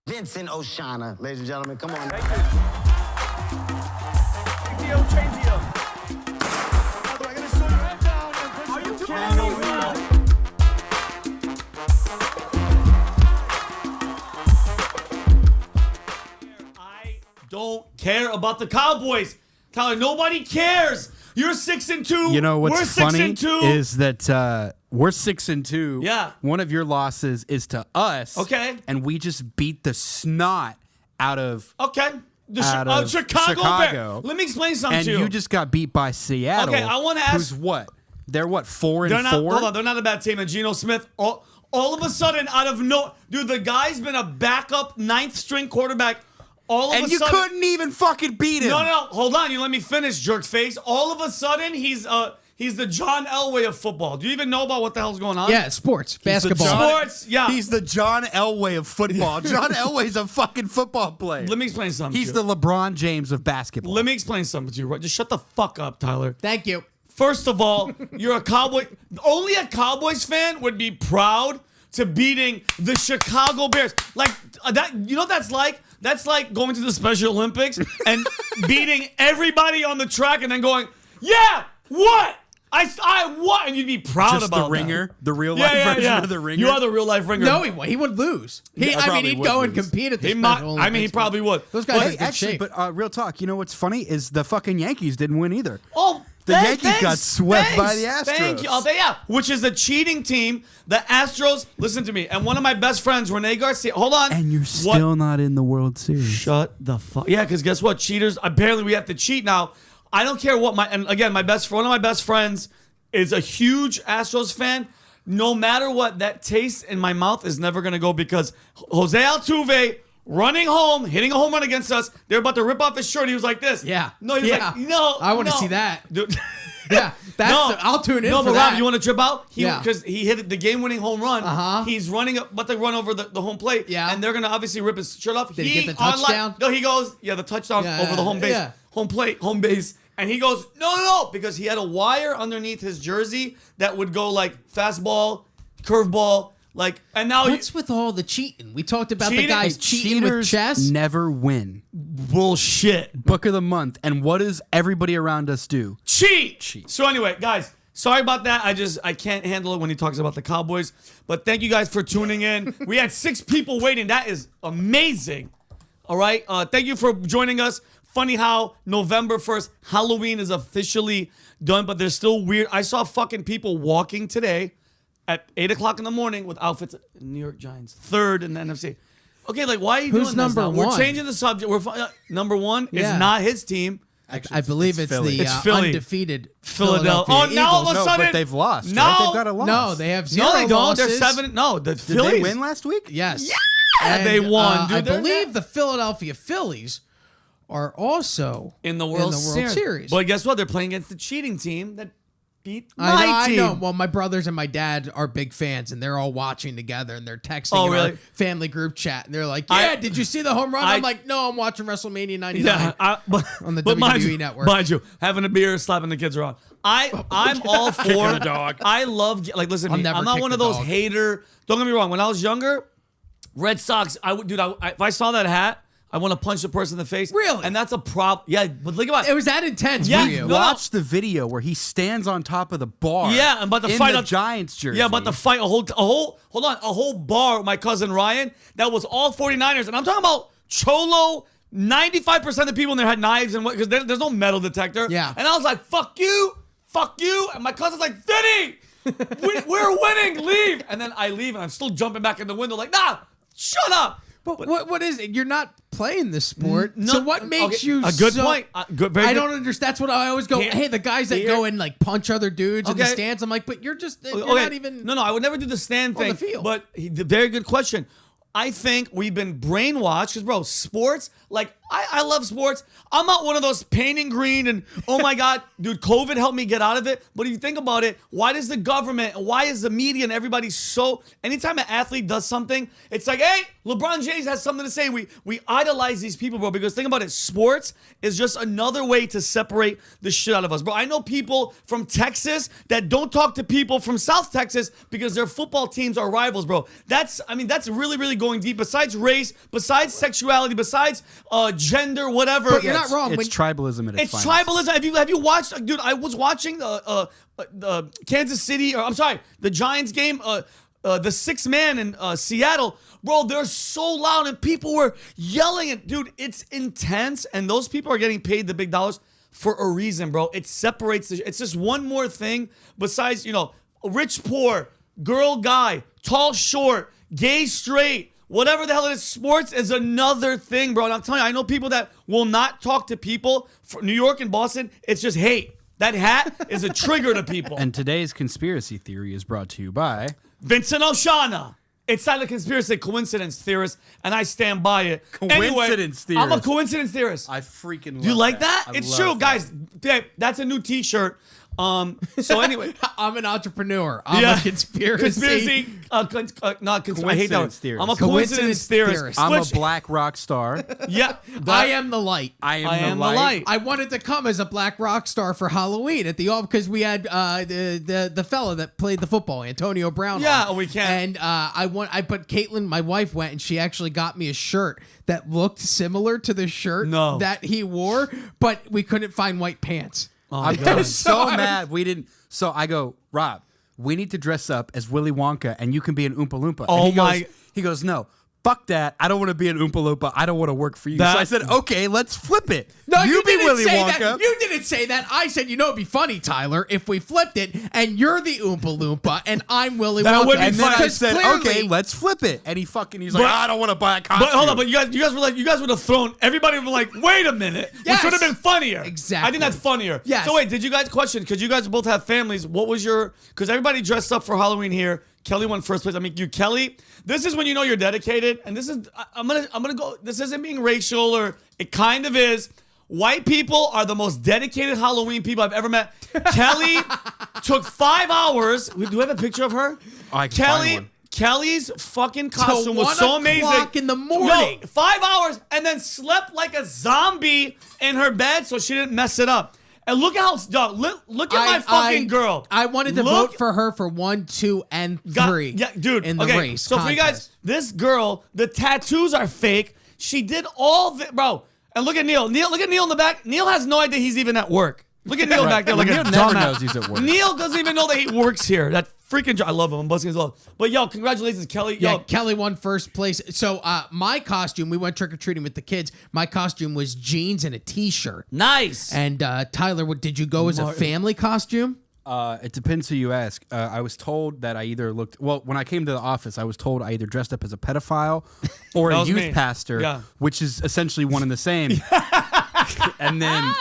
Vincent Oshana, ladies and gentlemen, come on. Thank you. Change the I gotta show you head down. Are you kidding me, bro? I don't care about the Cowboys. Tyler, nobody cares. You're 6-2. You know what's funny 6-2. is that we're 6-2. Yeah. One of your losses is to us. Okay. And we just beat the snot out of Chicago Bears. Let me explain something to you. And you just got beat by Seattle. Okay, I want to ask. Who's what? They're what, 4-4? Hold on, they're not a bad team. And Geno Smith, all of a sudden, out of no, dude, the guy's been a backup 9th string quarterback. And you couldn't even fucking beat him. No, hold on. You let me finish, jerk face. All of a sudden, he's the John Elway of football. Do you even know about what the hell's going on? Yeah, sports, basketball. Sports, yeah. He's the John Elway of football. John Elway's a fucking football player. Let me explain something. He's the LeBron James of basketball. Let me explain something to you. Just shut the fuck up, Tyler. Thank you. First of all, you're a Cowboy. Only a Cowboys fan would be proud to beating the Chicago Bears. Like that. You know what that's like? That's like going to the Special Olympics and beating everybody on the track and then going, yeah, what? I what? And you'd be proud just about the ringer, that. The real life version of the ringer. You are the real life ringer. No, he would lose. He'd go and compete at the Special Olympics. I mean, he probably would. Those guys are in good actually, shape. but real talk, you know what's funny is the fucking Yankees didn't win either. Oh, the Yankees got swept by the Astros. Thank you. Which is a cheating team. The Astros, listen to me, and one of my best friends, Rene Garcia, hold on. And you're still not in the World Series. Shut the fuck. Yeah, because guess what? Cheaters, apparently we have to cheat now. I don't care what one of my best friends is a huge Astros fan. No matter what, that taste in my mouth is never going to go because Jose Altuve running home, hitting a home run against us. They're about to rip off his shirt. He was like this. Yeah. No, he was like, no. I want to see that. Dude. Yeah. I'll tune in for for Rob, that. you want to trip out? Yeah. Because he hit the game-winning home run. Uh-huh. He's running up, but they run over the home plate. Yeah. And they're going to obviously rip his shirt off. Did he get the touchdown? No, he goes, the touchdown over the home base. Yeah. Home plate, home base. And he goes, no, because he had a wire underneath his jersey that would go like fastball, curveball, like, and now What's with all the cheating? We talked about the Cheating? guys cheating with Cheaters chess. never win. bullshit. Book of the month. And what does everybody around us do? Cheat. So anyway, guys, sorry about that. I can't handle it when he talks about the Cowboys. But thank you guys for tuning in. We had 6 people waiting. That is amazing. All right. Thank you for joining us. Funny how November 1st, Halloween is officially done, but there's still weird. I saw fucking people walking today at 8 o'clock in the morning with outfits. New York Giants, 3rd in the NFC. Okay, like, why are you Who's doing this number now? one? We're changing the subject. Number 1 Yeah. is not his team. I believe it's Philly. the It's Philly. undefeated Philadelphia. Oh, now all of a No, sudden. but they've lost. No. Right? They've got a loss. No, they have 0 No, they don't. They're losses. 7. No, the Did Phillies. they win last week? Yes. Yeah, they won, dude. I They're believe not- the Philadelphia Phillies are also in the World Series. But guess what? They're playing against the cheating team that beat my I team. know. Well, my brothers and my dad are big fans, and they're all watching together, and they're texting in really? our family group chat, and they're like, "Yeah, did you see the home run?" I'm like, "No, I'm watching WrestleMania 99 Yeah, on the but mind WWE you, network." Mind you, having a beer, slapping the kids around. I'm all for a dog. I love, like, listen to me. never I'm not kick one of the those dog. hater. Don't get me wrong. When I was younger, Red Sox, if I saw that hat, I want to punch the person in the face. Really? And that's a problem. Yeah, but think about It was that intense Yeah, for you. no. Watch the video where he stands on top of the bar. Yeah, and about to in fight the a Giants jersey. Yeah, about to fight a whole bar with my cousin Ryan that was all 49ers. And I'm talking about Cholo. 95% of the people in there had knives and because there's no metal detector. Yeah. And I was like, fuck you. And my cousin's like, Vinny, we're winning, leave. And then I leave and I'm still jumping back in the window like, nah, shut up. But what is it? You're not playing this sport. No, So what makes okay, you a good so, point. Very I good. don't understand. That's what I always go. Here- Hey, the guys that here- go and like punch other dudes in the Okay. stands. I'm like, but you're just you're Okay. not even. No, I would never do the stand on thing. the field. But very good question. I think we've been brainwashed because, bro, sports, like, I love sports. I'm not one of those painting green and, oh my God, dude, COVID helped me get out of it. But if you think about it, why does the government, why is the media and everybody so, anytime an athlete does something, it's like, hey, LeBron James has something to say. We idolize these people, bro, because think about it. Sports is just another way to separate the shit out of us, bro. I know people from Texas that don't talk to people from South Texas because their football teams are rivals, bro. That's really, really going deep. Besides race, besides sexuality, besides gender, whatever. But you're not wrong. It's tribalism at its It's finest. tribalism. Have you watched, dude? I was watching the Kansas City, or I'm sorry, the Giants game. The 6 man in Seattle, bro, they're so loud and people were yelling. And dude, it's intense. And those people are getting paid the big dollars for a reason, bro. It separates. It's just one more thing besides, rich, poor, girl, guy, tall, short, gay, straight, whatever the hell it is. Sports is another thing, bro. And I'm telling you, I know people that will not talk to people from New York and Boston. It's just hate. That hat is a trigger to people. And today's conspiracy theory is brought to you by Vincent Oshana. It's not a conspiracy, coincidence theorist, and I stand by it. Coincidence theorist. I'm a coincidence theorist. I freaking love Do you like that? that? It's true, guys. That's a new T-shirt. So anyway, I'm an entrepreneur. I'm a conspiracy. Not conspiracy. I hate that. Theorist. I'm a coincidence theorist. I'm a black rock star. Yeah, I am the light. I am the light. I wanted to come as a black rock star for Halloween at the because we had the fella that played the football, Antonio Brown. Yeah, on. we can. And but Caitlin, my wife, went and she actually got me a shirt that looked similar to the shirt that he wore, but we couldn't find white pants. Oh, I was so mad we didn't. So I go, Rob, we need to dress up as Willy Wonka, and you can be an Oompa Loompa. Oh, and he goes, no. Fuck that. I don't want to be an Oompa Loompa. I don't want to work for you. So I said, okay, let's flip it. No, you be didn't Willy say Wonka. that. You didn't say that. I said, it'd be funny, Tyler, if we flipped it and you're the Oompa Loompa and I'm Willy That Wonka. would be And then I funny. said, Clearly- okay, let's flip it. And he's like, I don't want to buy a costume. But hold on, but you guys were like, you guys would have thrown, everybody would be like, wait a minute. Yes. Which would have been funnier. Exactly. I think that's funnier. Yes. So wait, did you guys question, because you guys both have families, what was because everybody dressed up for Halloween here. Kelly won first place. I mean, Kelly, this is when you know you're dedicated. And this is, I'm gonna go, this isn't being racial, or it kind of is. White people are the most dedicated Halloween people I've ever met. Kelly took 5 hours. Do we have a picture of her? Oh, I can find one. Kelly's fucking costume was so amazing. 1 o'clock in the morning. No, 5 hours, and then slept like a zombie in her bed so she didn't mess it up. And look how look at my fucking girl. I wanted to vote for her for 1, 2, and 3. Yeah, dude. In the race. So for you guys, contest. this girl, the tattoos are fake. She did all the bro. And look at Neil. Look at Neil in the back. Neil has no idea he's even at work. Look at Neil back there. Like Neil a never dumbass. knows he's at work. Neil doesn't even know that he works here. That freaking I love him. I'm busting his love. But yo, congratulations, Kelly. Yeah, Yo, Kelly won first place. So my costume, we went trick-or-treating with the kids. My costume was jeans and a T-shirt. nice. And Tyler, did you go as a family costume? It depends who you ask. I was told that I either looked... Well, when I came to the office, I was told I either dressed up as a pedophile or That a was youth me. pastor, Yeah. which is essentially one and the same. And then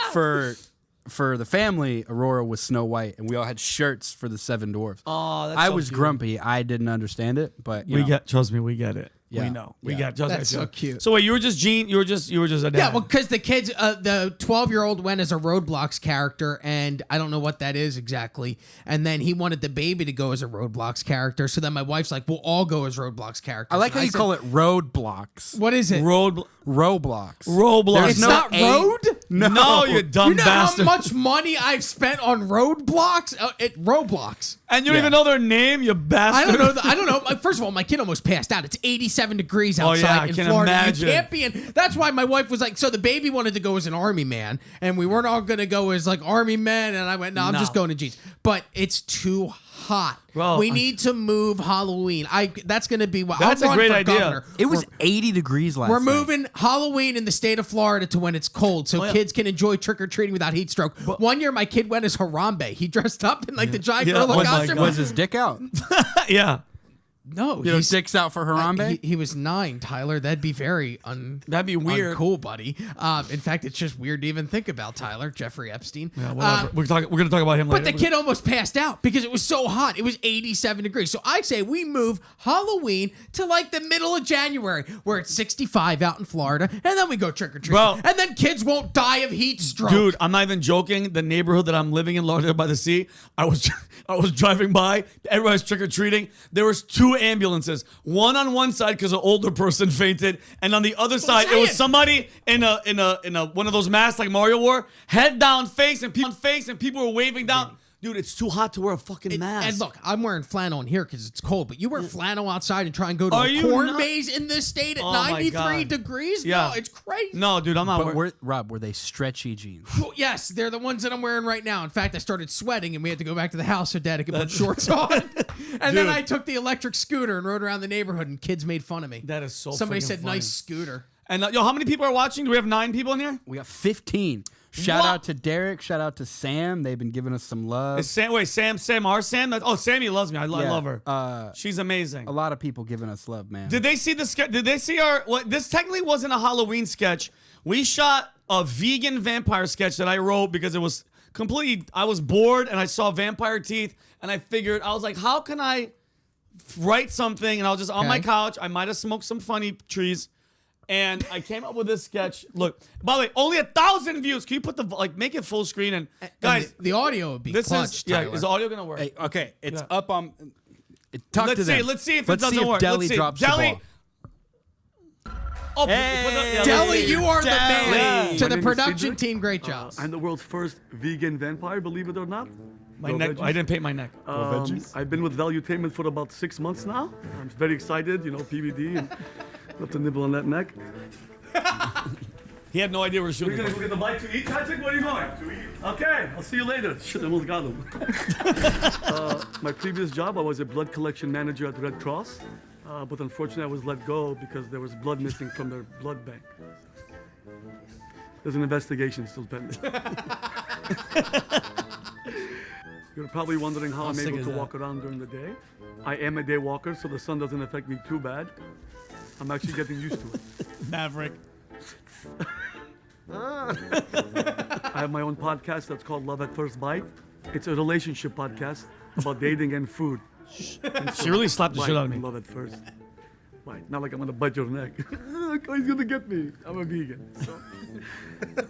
for the family, Aurora was Snow White, and we all had shirts for the 7 dwarfs. Oh, that's I so was cute. grumpy. I didn't understand it, but you know. Trust me, we get it. Yeah. We know. We Yeah. got trust That's me. so cute. So wait, you were just Gene. You were just a dad. Yeah, well, because the kids, the 12-year-old went as a Roadblocks character, and I don't know what that is exactly. And then he wanted the baby to go as a Roadblocks character. So then my wife's like, we'll all go as Roadblocks characters. I like how And you call it roadblocks. What is it? Roblox. There's It's no not A. road? No, you dumb You know bastard. how much money I've spent on Roadblocks? Roblox. And you don't even know their name, you I bastard. don't know. I don't know. First of all, my kid almost passed out. It's 87 degrees outside yeah, I in can Florida. imagine. You can't be in. That's why my wife was like, so the baby wanted to go as an army man, and we weren't all going to go as like army men. And I went, no, I'm No. just going to jeans. But it's too hot. Bro, we need to move Halloween. That's going to be what. That's I'll a run great for idea. governor. It was 80 degrees last We're night. moving Halloween in the state of Florida to when it's cold, so yeah. kids can enjoy trick or treating without heat stroke. One year, my kid went as Harambe. He dressed up in like the giant Yeah, gorilla oh my costume. God. Was his dick out? Yeah. No, You know, dick's out for Harambe? he was 9, Tyler. That'd be very That'd be weird. uncool, buddy. In fact, it's just weird to even think about Tyler, Jeffrey Epstein. Yeah, whatever. We're going to talk about him But later. the kid almost passed out because it was so hot. It was 87 degrees. So I say we move Halloween to like the middle of January where it's 65 out in Florida, and then we go trick-or-treating. Bro. And then kids won't die of heat stroke. Dude, I'm not even joking. The neighborhood that I'm living in, Lauderdale by the Sea, I was driving by. Everybody's trick or treating. There was 2 ambulances. One on one side because an older person fainted, and on the other side it was saying. somebody in a one of those masks like Mario wore, head down, face, and people were waving down. Dude, it's too hot to wear a fucking mask. And look, I'm wearing flannel in here because it's cold, but you wear flannel outside and try and go to Are a you corn not- maze in this state at Oh my 93 God. degrees? Yeah. No, it's crazy. No, dude, I'm not But wearing. Rob, were they stretchy jeans? Well, yes, they're the ones that I'm wearing right now. In fact, I started sweating and we had to go back to the house so Dad could put shorts on. And then Dude. I took the electric scooter and rode around the neighborhood and kids made fun of me. That is so Somebody freaking said, funny. nice scooter. And yo, how many people are watching? Do we have 9 people in here? We got 15. Shout What? out to Derek. Shout out to Sam. They've been giving us some love. Is Sam? Wait, Sam, our Sam? Oh, Sammy loves me. I Yeah, love her. She's amazing. A lot of people giving us love, man. Did they see the sketch? Did they see our? What? This technically wasn't a Halloween sketch. We shot a vegan vampire sketch that I wrote because it was completely. I was bored and I saw vampire teeth and I figured I was like, how can I write something? And I was just on my Okay. couch. I might have smoked some funny trees. And I came up with this sketch. Look, by the way, only 1,000 views. Can you put the make it full screen? And guys, the audio would be this clutch, is Tyler. is the audio gonna work? Hey, okay, it's Yeah. up on. Talk Let's to see. them. Let's see if Let's it doesn't see if work. Deli Let's see. drops Deli. the ball. Oh, Hey, put the- yeah, Deli, let's see. you are the man. Deli. To My the name is production Cedric. team, great job. I'm the world's first vegan vampire, believe it or not. My No neck. veggies. I didn't paint my neck. I've been with Valuetainment for about 6 months now. I'm very excited, you know, PVD, and love to nibble on that neck. He had no idea we were shooting. We're gonna go get the bite to eat, Patrick? Where are you going? To eat. Okay, I'll see you later. Shit, I almost got him. My previous job, I was a blood collection manager at Red Cross, but unfortunately I was let go because there was blood missing from their blood bank. There's an investigation still pending. You're probably wondering how I'm sick able is to that? walk around during the day. I am a day walker, so the sun doesn't affect me too bad. I'm actually getting used to it. Maverick. I have my own podcast that's called Love at First Bite. It's a relationship podcast about dating and food. She really slapped the Bite, shit out of me. Love at first bite. Not like I'm gonna bite your neck. He's gonna get me. I'm a vegan. So.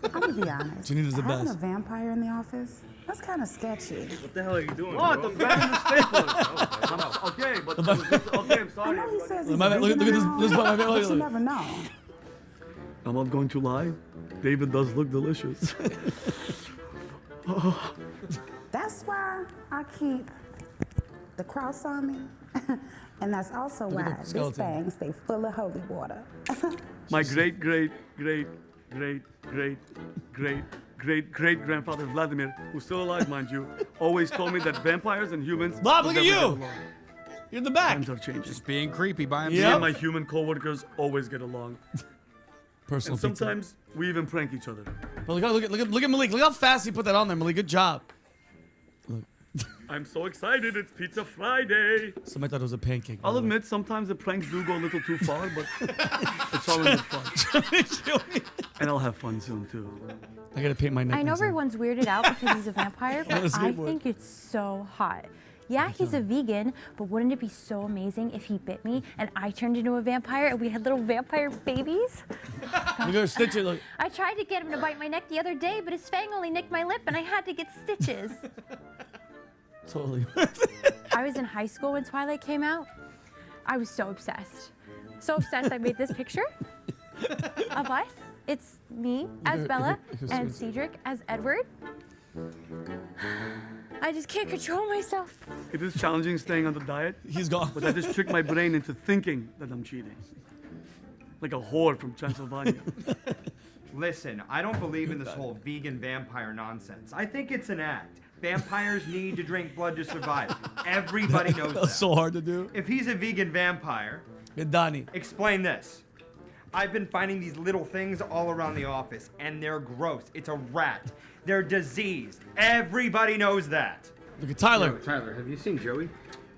I'm gonna be honest. Janita's the Having best. a vampire in the office, that's kind of sketchy. What the hell are you doing? What? I'm grabbing the stapler. Okay, but okay, I'm I sorry. know he says he's Look at vegan this- and this all, button. but Look. you never know. I'm not going to lie. David does look delicious. That's why I keep the cross on me, and that's also why the this skeleton. thing stay full of holy water. My great grandfather Vladimir, who's still alive, mind you, always told me that vampires and humans. Bob, will look at never you. get along. You're in the back. Times are changing. Just being creepy by Me himself. and my human coworkers always get along. Personal And pizza. sometimes we even prank each other. But look at Malik. Look how fast he put that on there, Malik. Good job. I'm so excited, it's Pizza Friday. Somebody thought it was a pancake. I'll admit sometimes the pranks do go a little too far, but it's all in good fun. And I'll have fun soon too. I gotta paint my neck. I know next time. everyone's weirded out because he's a vampire, but a I skateboard. think it's so hot. Yeah, he's a vegan, but wouldn't it be so amazing if he bit me and I turned into a vampire and we had little vampire babies? Look at her stitch it. Look. I tried to get him to bite my neck the other day, but his fang only nicked my lip and I had to get stitches. Totally. I was in high school when Twilight came out. I was so obsessed. So obsessed I made this picture of us. It's me as Bella and Cedric as Edward. I just can't control myself. It is challenging staying on the diet, He's gone. but I just tricked my brain into thinking that I'm cheating. Like a whore from Transylvania. Listen, I don't believe in this whole vegan vampire nonsense. I think it's an act. Vampires need to drink blood to survive. Everybody knows that. That's so hard to do. If he's a vegan vampire, Good Donnie. explain this. I've been finding these little things all around the office, and they're gross. It's a rat. They're diseased. Everybody knows that. Look at Tyler. Tyler, have you seen Joey?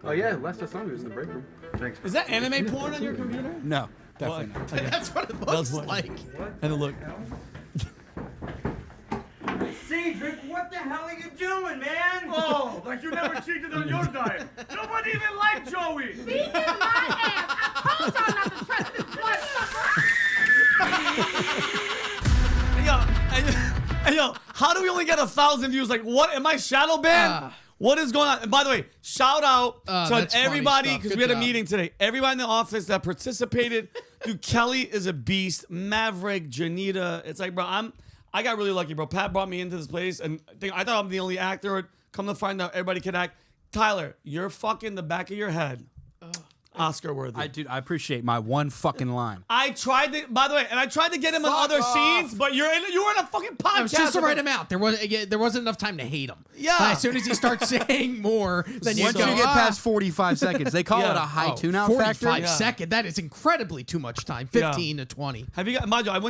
Oh yeah, last I saw him, he was in the break room. Thanks. Is that anime porn on your computer? No, definitely not. That's what it That looks was funny. like. And then look. Cedric, what the hell are you doing, man? Oh, like you never cheated on your diet. Nobody even liked Joey. Vegan my ass! I told y'all not to trust this blood. Hey, yo, how do we only get 1,000 views? Like, what? Am I shadow banned? What is going on? And by the way, shout out to that's funny everybody stuff. because Good we had a job. meeting today. Everybody in the office that participated. Dude, Kelly is a beast. Maverick, Janita. It's like, bro, I got really lucky, bro. Pat brought me into this place, and I thought I'm the only actor. Come to find out, everybody can act. Tyler, you're fucking the back of your head. Oscar worthy. I appreciate my one fucking line. I tried to, by the way, and I tried to get him in other scenes, but you were in a fucking podcast. It was just the right amount. There wasn't enough time to hate him. Yeah. As soon as he starts saying more, then you Once go, you get past 45 seconds, they call it a high tune-out factor. 45 second. That is incredibly too much time. 15 to 20. Have you got, mind you, I had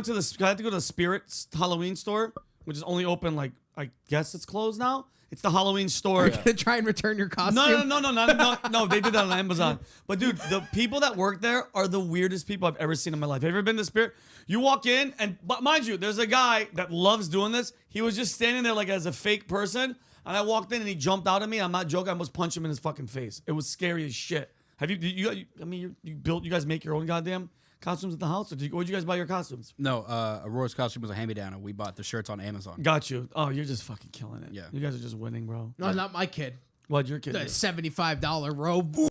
to go to the Spirit Halloween store, which is only open, like, I guess it's closed now. It's the Halloween store. Are you gonna try and return your costume? No. They did that on Amazon. But dude, the people that work there are the weirdest people I've ever seen in my life. Have you ever been to Spirit? You walk in, but mind you, there's a guy that loves doing this. He was just standing there like as a fake person, and I walked in and he jumped out at me. I'm not joking. I almost punched him in his fucking face. It was scary as shit. Have you guys make your own goddamn costumes at the house, or where'd you guys buy your costumes? No, Aurora's costume was a hand-me-down, and we bought the shirts on Amazon. Got you. Oh, you're just fucking killing it. Yeah. You guys are just winning, bro. No, not my kid. What'd your kid The do? $75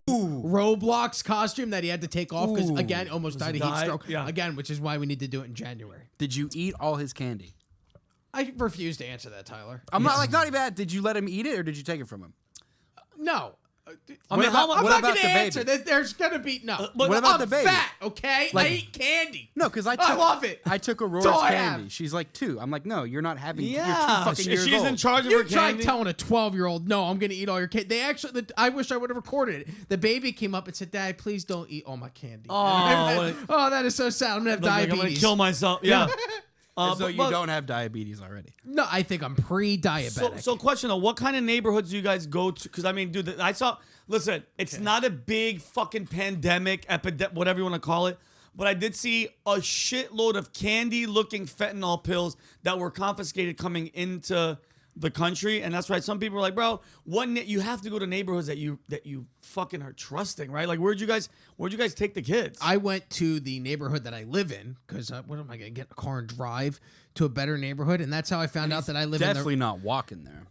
Roblox costume that he had to take off because, again, almost died of heat stroke. Yeah. Again, which is why we need to do it in January. Did you eat all his candy? I refuse to answer that, Tyler. I'm not even bad. Did you let him eat it, or did you take it from him? No. What about I'm not the going to baby? answer. There's going to be no. What about I'm the baby? fat, okay? Like- I eat candy. No, because I love it. I took Aurora's all I candy. have. She's like 2. I'm like, no, you're not having. You're 2 Yeah, fucking years she's old. in charge of You her tried candy. telling a 12-year-old, no, I'm going to eat all your candy. They actually, I wish I would have recorded it. The baby came up and said, Dad, please don't eat all my candy. Oh, that is so sad. I'm going to have Like, diabetes. I'm gonna kill myself. Yeah. So you don't have diabetes already. No, I think I'm pre-diabetic. So question though, what kind of neighborhoods do you guys go to? Because I mean, dude, I saw. Listen, it's not a big fucking pandemic, epidemic, whatever you want to call it. But I did see a shitload of candy-looking fentanyl pills that were confiscated coming into the country, and that's right. Some people are like, bro, you have to go to neighborhoods that you fucking are trusting, right? Like, where'd you guys take the kids? I went to the neighborhood that I live in because what am I going to get a car and drive to a better neighborhood? And that's how I found out that I live Definitely in not walking there.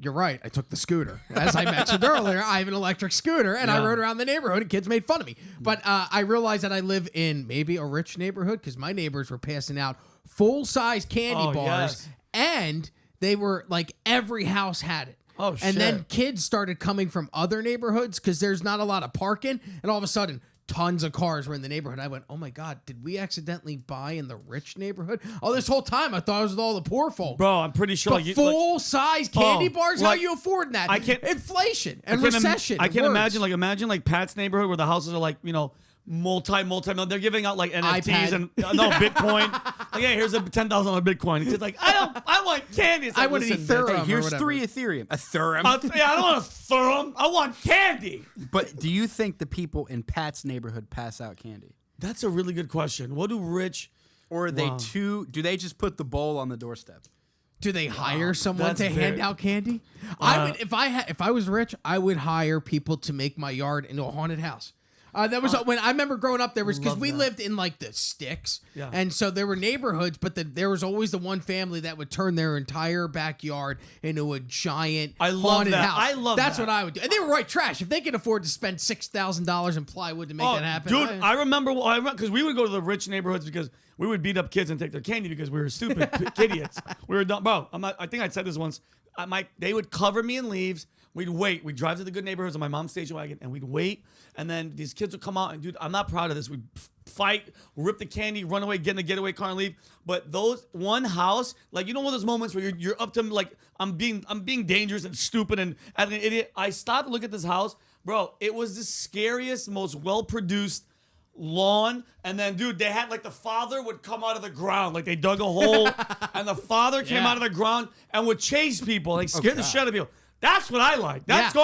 You're right. I took the scooter. As I mentioned earlier, I have an electric scooter, and I rode around the neighborhood, and kids made fun of me. But I realized that I live in maybe a rich neighborhood because my neighbors were passing out full-size candy bars, and they were like every house had it. Oh, And shit. then kids started coming from other neighborhoods because there's not a lot of parking, and all of a sudden, tons of cars were in the neighborhood. I went, oh my God, did we accidentally buy in the rich neighborhood? Oh, this whole time I thought it was with all the poor folk. Bro, I'm pretty sure. But full-size candy bars? How like, are you affording that? I can't- Inflation and I can't recession. I and can't words. imagine like Pat's neighborhood where the houses are like, multi. They're giving out like NFTs iPad. and Bitcoin. Like, hey, here's a $10,000 Bitcoin. It's like, I want candy. It's like, I want to eat listen, Ethereum. Here's or 3 Ethereum. Ethereum. I don't want to throw them. I want candy. But do you think the people in Pat's neighborhood pass out candy? That's a really good question. What do rich? Or are they Wow. do they just put the bowl on the doorstep? Do they hire someone that's to hand very- out candy? I would, if I was rich, I would hire people to make my yard into a haunted house. That was when I remember growing up. There was because Love we that. lived in like the sticks, Yeah. and so there were neighborhoods, but there was always the one family that would turn their entire backyard into a giant I love haunted that. house. I love That's that. what I would do, and they were right trash. If they could afford to spend $6,000 in plywood to make that happen, Dude, I remember because we would go to the rich neighborhoods because we would beat up kids and take their candy because we were stupid idiots. We were dumb. Bro, I think I said this once. They would cover me in leaves. We'd wait. We'd drive to the good neighborhoods on my mom's station wagon, and we'd wait. And then these kids would come out, and dude, I'm not proud of this. We'd fight, rip the candy, run away, get in the getaway car, and leave. But those one house, like one of those moments where you're up to like I'm being dangerous and stupid and as an idiot. I stopped to look at this house, bro. It was the scariest, most well-produced lawn, and then dude, they had like the father would come out of the ground, like they dug a hole, and the father came out of the ground and would chase people, like scare the shit out of people. That's what I like. That's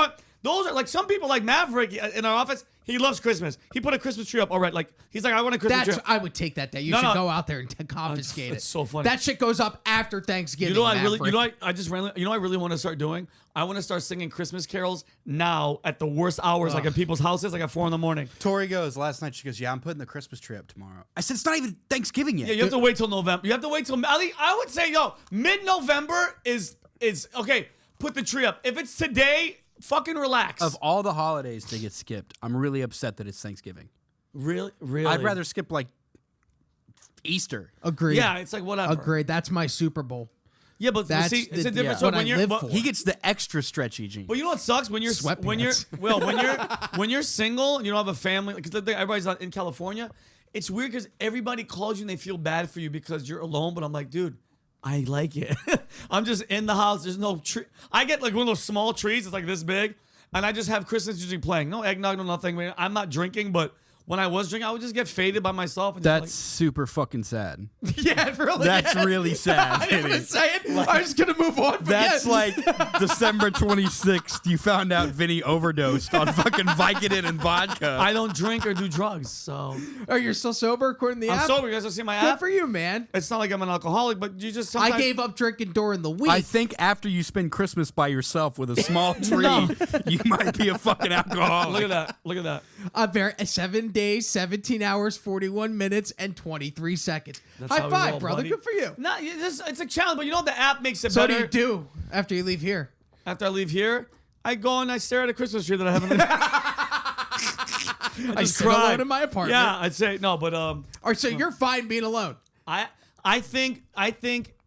those are like some people like Maverick in our office. He loves Christmas. He put a Christmas tree up. All right, like he's like, I want a Christmas tree. I would take that day. You should go out there and confiscate it. It's so funny. That shit goes up after Thanksgiving. I really want to start doing. I want to start singing Christmas carols now at the worst hours, like at people's houses, like at 4 a.m. Tori goes last night. She goes, "Yeah, I'm putting the Christmas tree up tomorrow." I said, "It's not even Thanksgiving yet." Yeah, you have to wait till November. You have to wait till I would say, mid-November is okay. put the tree up. If it's today, fucking relax. Of all the holidays to get skipped, I'm really upset that it's Thanksgiving. Really? I'd rather skip like Easter. Agreed. Yeah, it's like whatever. Agreed. That's my Super Bowl. Yeah, but That's see, it's a difference. what when I you're, live but, for. He gets the extra stretchy jeans. But you know what sucks when you're Sweatpants. when you're single and you don't have a family, because everybody's not in California. It's weird because everybody calls you and they feel bad for you because you're alone. But I'm like, dude, I like it. I'm just in the house. There's no tree. I get like one of those small trees. It's like this big, and I just have Christmas music playing. No eggnog, no nothing. I mean, I'm not drinking, but when I was drinking, I would just get faded by myself. And That's just super fucking sad. Yeah, it really. That's is. really sad. I didn't even say it. I'm just gonna move on. But That's yeah. like December 26th. You found out Vinny overdosed on fucking Vicodin and vodka. I don't drink or do drugs, so Oh, you're still sober according to the I'm app? sober. You guys don't see my Good app. for you, man. It's not like I'm an alcoholic, but you just sometimes I gave up drinking during the week. I think after you spend Christmas by yourself with a small tree, No. you might be a fucking alcoholic. Look at that. Look at that. 7 days, 17 hours, 41 minutes, and 23 seconds. That's High how we five, roll, brother. buddy. Good for you. No, it's a challenge, but you know the app makes it So better. what do you do after you leave here? After I leave here, I go and I stare at a Christmas tree that I haven't. I sit alone in my apartment. Yeah, I'd say no, but All right, so you're fine being alone. I think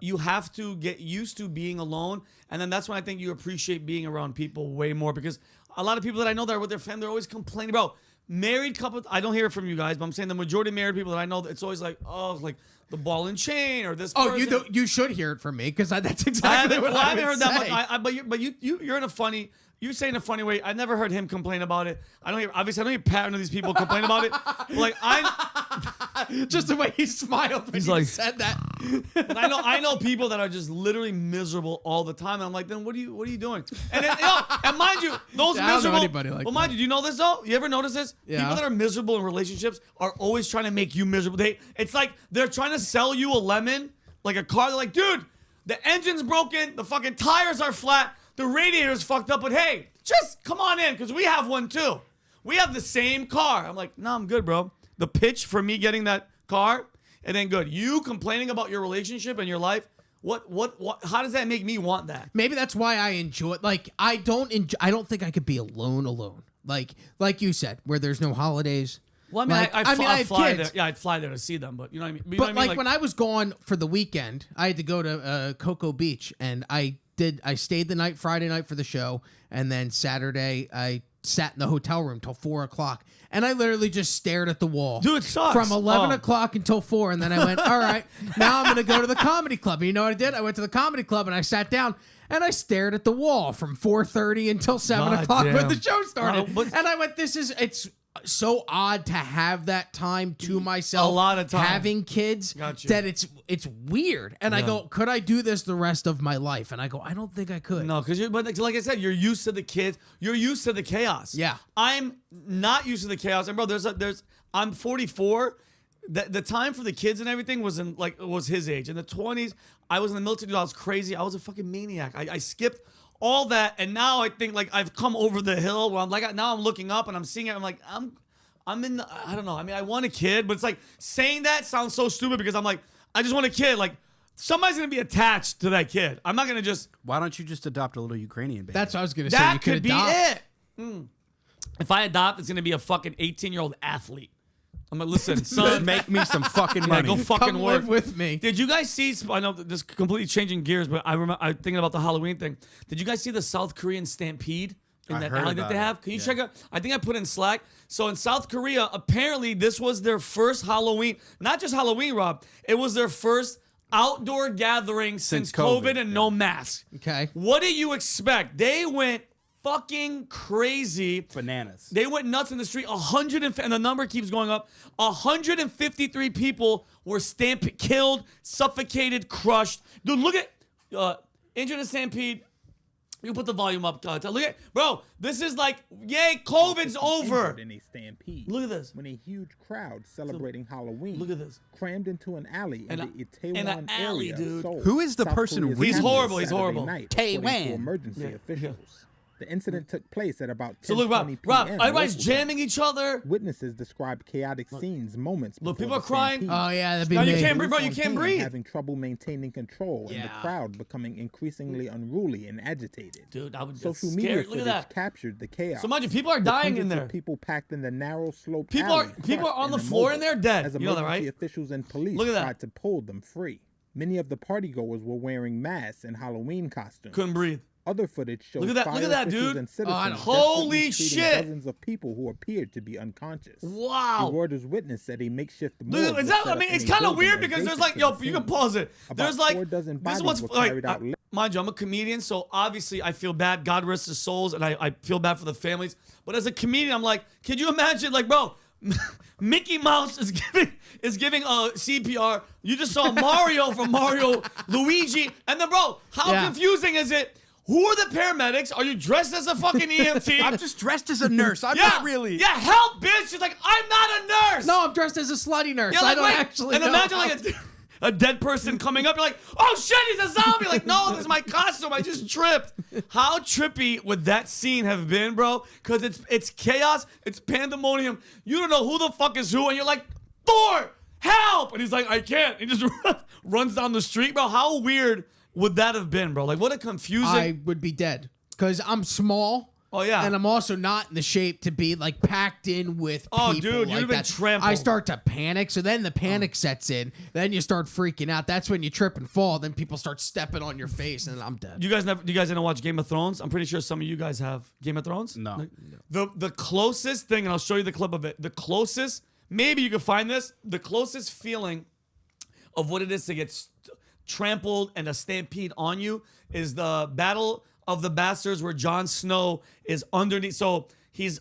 you have to get used to being alone, and then that's when I think you appreciate being around people way more, because a lot of people that I know that are with their family, they're always complaining, bro. Married couples, I don't hear it from you guys, but I'm saying the majority of married people that I know, it's always like, oh, like the ball and chain or this. Oh, person. you should hear it from me because that's I exactly haven't, what I I haven't would heard that say. much. But you're in a funny. You say in a funny way. I never heard him complain about it. I don't hear Pat of these people complain about it. But like Just the way he smiled when He's you like- said that. but I know people that are just literally miserable all the time, and I'm like, then what are you doing? And then, and mind you, those Yeah, I don't know miserable. anybody like well, mind you, do you know this though? You ever notice this? Yeah. People that are miserable in relationships are always trying to make you miserable. It's like they're trying to sell you a lemon, like a car. They're like, dude, the engine's broken, the fucking tires are flat, the radiator's fucked up, but hey, just come on in because we have one too. We have the same car. I'm like, no, I'm good, bro. The pitch for me getting that car, it ain't good. You complaining about your relationship and your life, what, how does that make me want that? Maybe that's why I enjoy. Like I don't think I could be alone. Like you said, where there's no holidays. Well, I mean, Like, I'd have fly kids. there. Yeah, I'd fly there to see them, but you know what I mean? You know But what I mean? like when I was gone for the weekend, I had to go to Cocoa Beach, and I stayed the night Friday night for the show, and then Saturday I sat in the hotel room till 4:00, and I literally just stared at the wall. Dude, it sucks. From 11 Oh. o'clock until 4, and then I went, all right, now I'm gonna go to the comedy club. And you know what I did? I went to the comedy club and I sat down. And I stared at the wall from 4:30 until 7 God o'clock when damn. the show started. But- And I went, it's so odd to have that time to myself. A lot of time. Having kids, Got you. that it's weird. And I Yeah. go, could I do this the rest of my life? And I go, I don't think I could. No, because but like I said, you're used to the kids. You're used to the chaos. Yeah. I'm not used to the chaos. And bro, I'm 44. The time for the kids and everything was his age. In the 20s, I was in the military. Dude, I was crazy. I was a fucking maniac. I skipped all that, and now I think like I've come over the hill. Where I'm like, now I'm looking up and I'm seeing it. I'm like, I'm in the. I don't know. I mean, I want a kid, but it's like saying that sounds so stupid because I'm like, I just want a kid. Like somebody's gonna be attached to that kid. I'm not gonna just. Why don't you just adopt a little Ukrainian baby? That's what I was going to say. You That could be adopt. it. If I adopt, it's gonna be a fucking 18-year-old athlete. I'm like, listen, son, Make me some fucking yeah, money. go fucking Come work live with me. Did you guys see? I know this is completely changing gears, but I'm thinking about the Halloween thing. Did you guys see the South Korean stampede in I that heard alley that about they it. have? Can you Yeah. check out? I think I put in Slack. So in South Korea, apparently this was their first Halloween. Not just Halloween, Rob. It was their first outdoor gathering since COVID and no mask. Okay. What do you expect? They went fucking crazy. Bananas. They went nuts in the street. And the number keeps going up. 153 people were killed, suffocated, crushed. Dude, look at injured in stampede. You put the volume up. Look at, bro. This is like, yay, COVID's over. In a stampede. Look at this. When a huge crowd celebrating Halloween. Look at this. Crammed into an alley in the in Itaewon an alley, area. dude. Seoul, Who is the South person Korea's reading He's capital horrible, he's Saturday horrible. night, according to Taewon. emergency officials. The incident took place at about 10:20 So look, Rob, p.m. everybody's local jamming each other. Witnesses described chaotic scenes moments Look, before people are the crying. stampede. Oh yeah, that'd be No, you me. can't breathe, bro. You Police can't on scene breathe. having trouble maintaining control, and the Yeah. crowd becoming increasingly unruly and agitated. Dude, I would Social scared. media Look at footage that. captured the chaos. So mind you, people are With dying in hundreds of there. people packed in the narrow slope. People alley, are on crushed the floor and and they're dead. As You know that, emergency right? officials and police Look at that. tried to pull them free. Many of the partygoers were wearing masks and Halloween costumes. Couldn't breathe. Other footage showed Look at that- fire look at that, officials dude. and citizens I know. desperately Holy treating shit. dozens of people who appeared to be unconscious. Wow. The Reuters witness said a makeshift Dude, morgue is was that, set I up mean, in it's a kind of building weird because there's like, adjacent yo, to the you can scene. pause it. About There's like, 4 dozen this is bodies what's were like, carried out mind you, I'm a comedian, so obviously I feel bad. God rest his souls, and I feel bad for the families. But as a comedian, I'm like, could you imagine, like, bro, Mickey Mouse is giving CPR. You just saw Mario from Mario, Luigi, and then, bro, how Yeah. confusing is it? Who are the paramedics? Are you dressed as a fucking EMT? I'm just dressed as a nurse. I'm yeah, not really. Yeah, help, bitch. She's like, I'm not a nurse. No, I'm dressed as a slutty nurse. Yeah, I like, don't wait, actually and know. imagine like a dead person coming up. You're like, oh shit, he's a zombie. Like, no, this is my costume. I just tripped. How trippy would that scene have been, bro? Because it's chaos. It's pandemonium. You don't know who the fuck is who, and you're like, Thor, help! And he's like, I can't. He just runs down the street, bro. How weird would that have been, bro? Like, what a confusing. I would be dead because I'm small. Oh, yeah. And I'm also not in the shape to be like packed in with people. Oh, dude, you'd like have been that. trampled. I start to panic. So then the panic sets in. Then you start freaking out. That's when you trip and fall. Then people start stepping on your face and I'm dead. You guys didn't watch Game of Thrones? I'm pretty sure some of you guys have Game of Thrones. No. The closest thing, and I'll show you the clip of it. The closest, maybe you can find this. The closest feeling of what it is to get trampled and a stampede on you is the Battle of the Bastards, where Jon Snow is underneath. So he's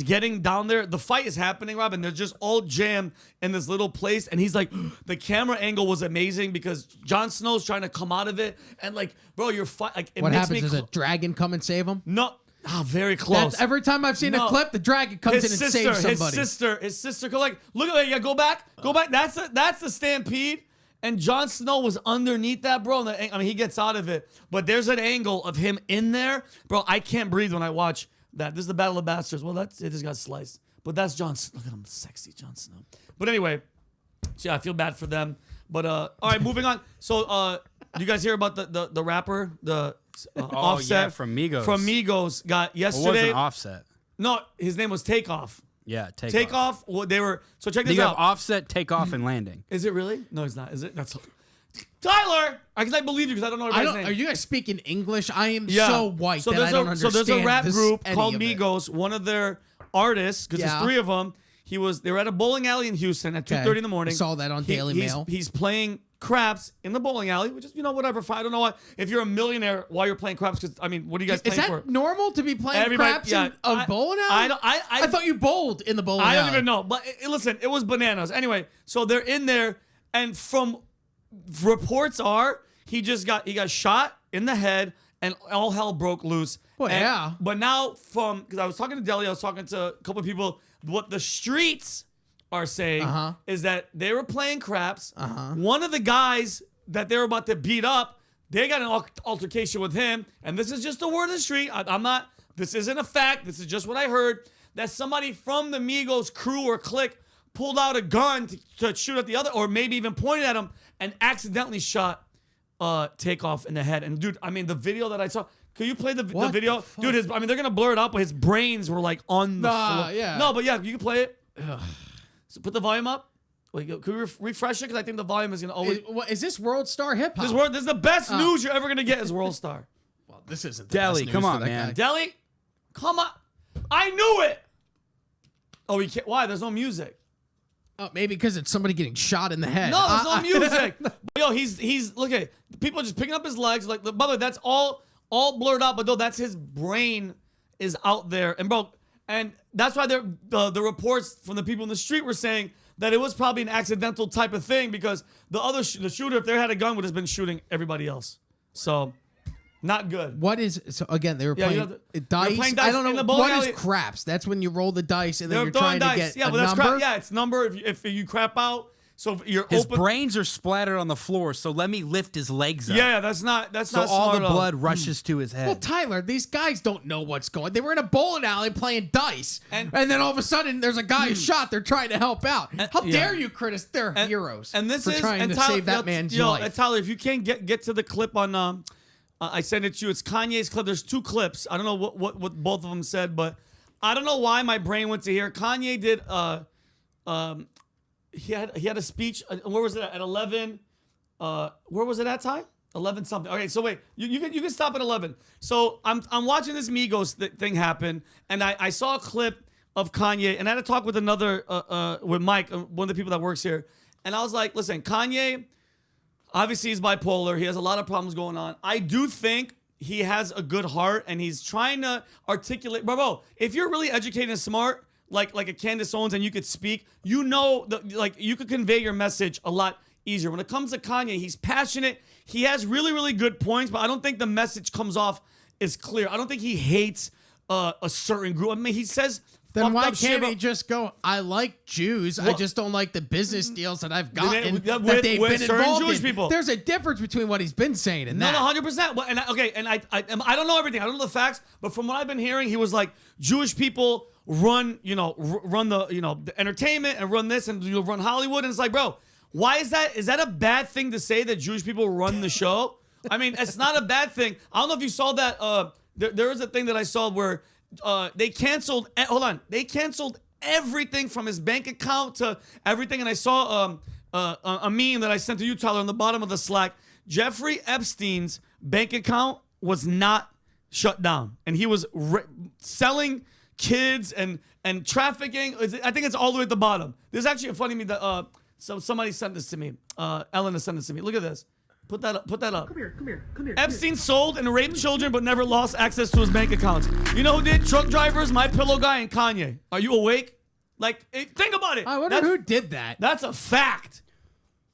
getting down there. The fight is happening, Rob, and they're just all jammed in this little place. And he's like, the camera angle was amazing because Jon Snow's trying to come out of it, and like, bro, you're like, it What makes happens me is a dragon come and save him? no. Ah, very close. That's every time I've seen a No. clip, the dragon comes in and saves somebody. His sister. Like, look at that. Yeah, go back. That's the stampede. And Jon Snow was underneath that, bro. And I mean, he gets out of it, but there's an angle of him in there, bro. I can't breathe when I watch that. This is the Battle of the Bastards. Well, it just got sliced, but that's Jon. Look at him, sexy Jon Snow. But anyway, so yeah, I feel bad for them. But all right, moving on. So, do you guys hear about the rapper, Offset? Yeah, from Migos. From Migos got It yesterday. wasn't Offset. No, his name was Takeoff. Yeah, Takeoff. Well, they were. So check Do this you out. have Offset, Takeoff, and Landing? Is it really? No, it's not. Is it? That's Tyler. I believe you because I don't know everybody's name. Are you guys speaking English? I am so white that I don't understand. So there's a rap this, group any called of it. Migos. One of their artists, because Yeah. there's 3 of them. They were at a bowling alley in Houston at 2:30 in the morning. I saw that on Daily Mail. He's playing craps in the bowling alley, which is whatever. Fine. I don't know why. If you're a millionaire, why you're playing craps? Because I mean, what are you guys Is playing that for? normal to be playing Everybody- craps yeah, in a bowling alley? I thought you bowled in the bowling alley. I don't even know. But listen, it was bananas. Anyway, so they're in there, and from reports are he got shot in the head, and all hell broke loose. Well, And- yeah. But now because I was talking to Deli, I was talking to a couple of people. What the streets are saying is that they were playing craps. One of the guys that they were about to beat up, they got an altercation with him. And this is just the word of the street. This isn't a fact. This is just what I heard. That somebody from the Migos crew or clique pulled out a gun to shoot at the other, or maybe even pointed at him and accidentally shot Takeoff in the head. And dude, I mean, the video that I saw. Can you play the video? the fuck? Dude, they're going to blur it out, but his brains were like on the floor. yeah. No, but yeah, you can play it. So put the volume up. Wait, can we refresh it? Because I think the volume is going to always... Is this World Star Hip Hop? This is the best news you're ever going to get is World Star. Well, this isn't the Deli, best news come for on, that man. guy. Deli, come on. I knew it. Oh, he can't. Why? There's no music. Oh, maybe because it's somebody getting shot in the head. No, there's no music. Yo, he's look at people just picking up his legs. Like, brother, that's all blurred out. But no, that's his brain is out there. And bro, and that's why the reports from the people in the street were saying that it was probably an accidental type of thing because the shooter, if they had a gun, would have been shooting everybody else. So, not good. What is so again? They were Yeah, playing they're dice. playing dice I don't in know the bowling what alley. is craps. That's when you roll the dice and then They're you're throwing trying to dice. get Yeah, a but that's number. crap. Yeah, it's number. If you crap out, So you're His open. brains are splattered on the floor, so let me lift his legs up. Yeah, that's not So smart all the at all. blood rushes to his head. Well, Tyler, these guys don't know what's going. They were in a bowling alley playing dice, and then all of a sudden there's a guy who's shot. They're trying to help out. How dare you criticize? They're heroes. And this for is trying and to Tyler, save that man's life. Tyler, if you can't get to the clip on, I sent it to you. It's Kanye's clip. There's 2 clips. I don't know what both of them said, but I don't know why my brain went to here. Kanye did. He had a speech. Where was it at 11? Where was it at, Ty? 11 something. Okay, so wait, you can stop at 11. So I'm watching this Migos thing happen, and I saw a clip of Kanye, and I had a talk with another with Mike, one of the people that works here, and I was like, listen, Kanye, obviously he's bipolar. He has a lot of problems going on. I do think he has a good heart, and he's trying to articulate. Bro, if you're really educated and smart, like a Candace Owens, and you could speak, you know, you could convey your message a lot easier. When it comes to Kanye, he's passionate. He has really, really good points, but I don't think the message comes off as clear. I don't think he hates a certain group. I mean, he says. Then why can't he just go, I like Jews, I just don't like the business deals that I've gotten that they've been involved Jewish in. people. There's a difference between what he's been saying and that. No, 100%. Well, and I don't know everything. I don't know the facts, but from what I've been hearing, he was like, Jewish people run the entertainment and run this and run Hollywood. And it's like, bro, why is that? Is that a bad thing to say that Jewish people run the show? I mean, it's not a bad thing. I don't know if you saw that. There was a thing that I saw where they canceled. They canceled everything from his bank account to everything. And I saw a meme that I sent to you, Tyler, on the bottom of the Slack. Jeffrey Epstein's bank account was not shut down, and he was selling kids and trafficking. I think it's all the way at the bottom. There's actually a funny meme that somebody sent this to me. Ellen has sent this to me. Look at this. Put that up. Come here. Epstein sold and raped children but never lost access to his bank accounts. You know who did? Truck drivers, My Pillow guy, and Kanye. Are you awake? Like, think about it. I wonder who did that. That's a fact.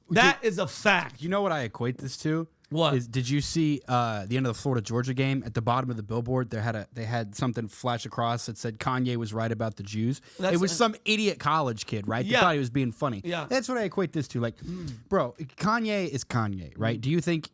That is a fact. You know what I equate this to? What? Did you see the end of the Florida-Georgia game? At the bottom of the billboard, they had something flash across that said Kanye was right about the Jews. It was some idiot college kid, right? Yeah. They thought he was being funny. Yeah. That's what I equate this to. Like, bro, Kanye is Kanye, right? Do you think,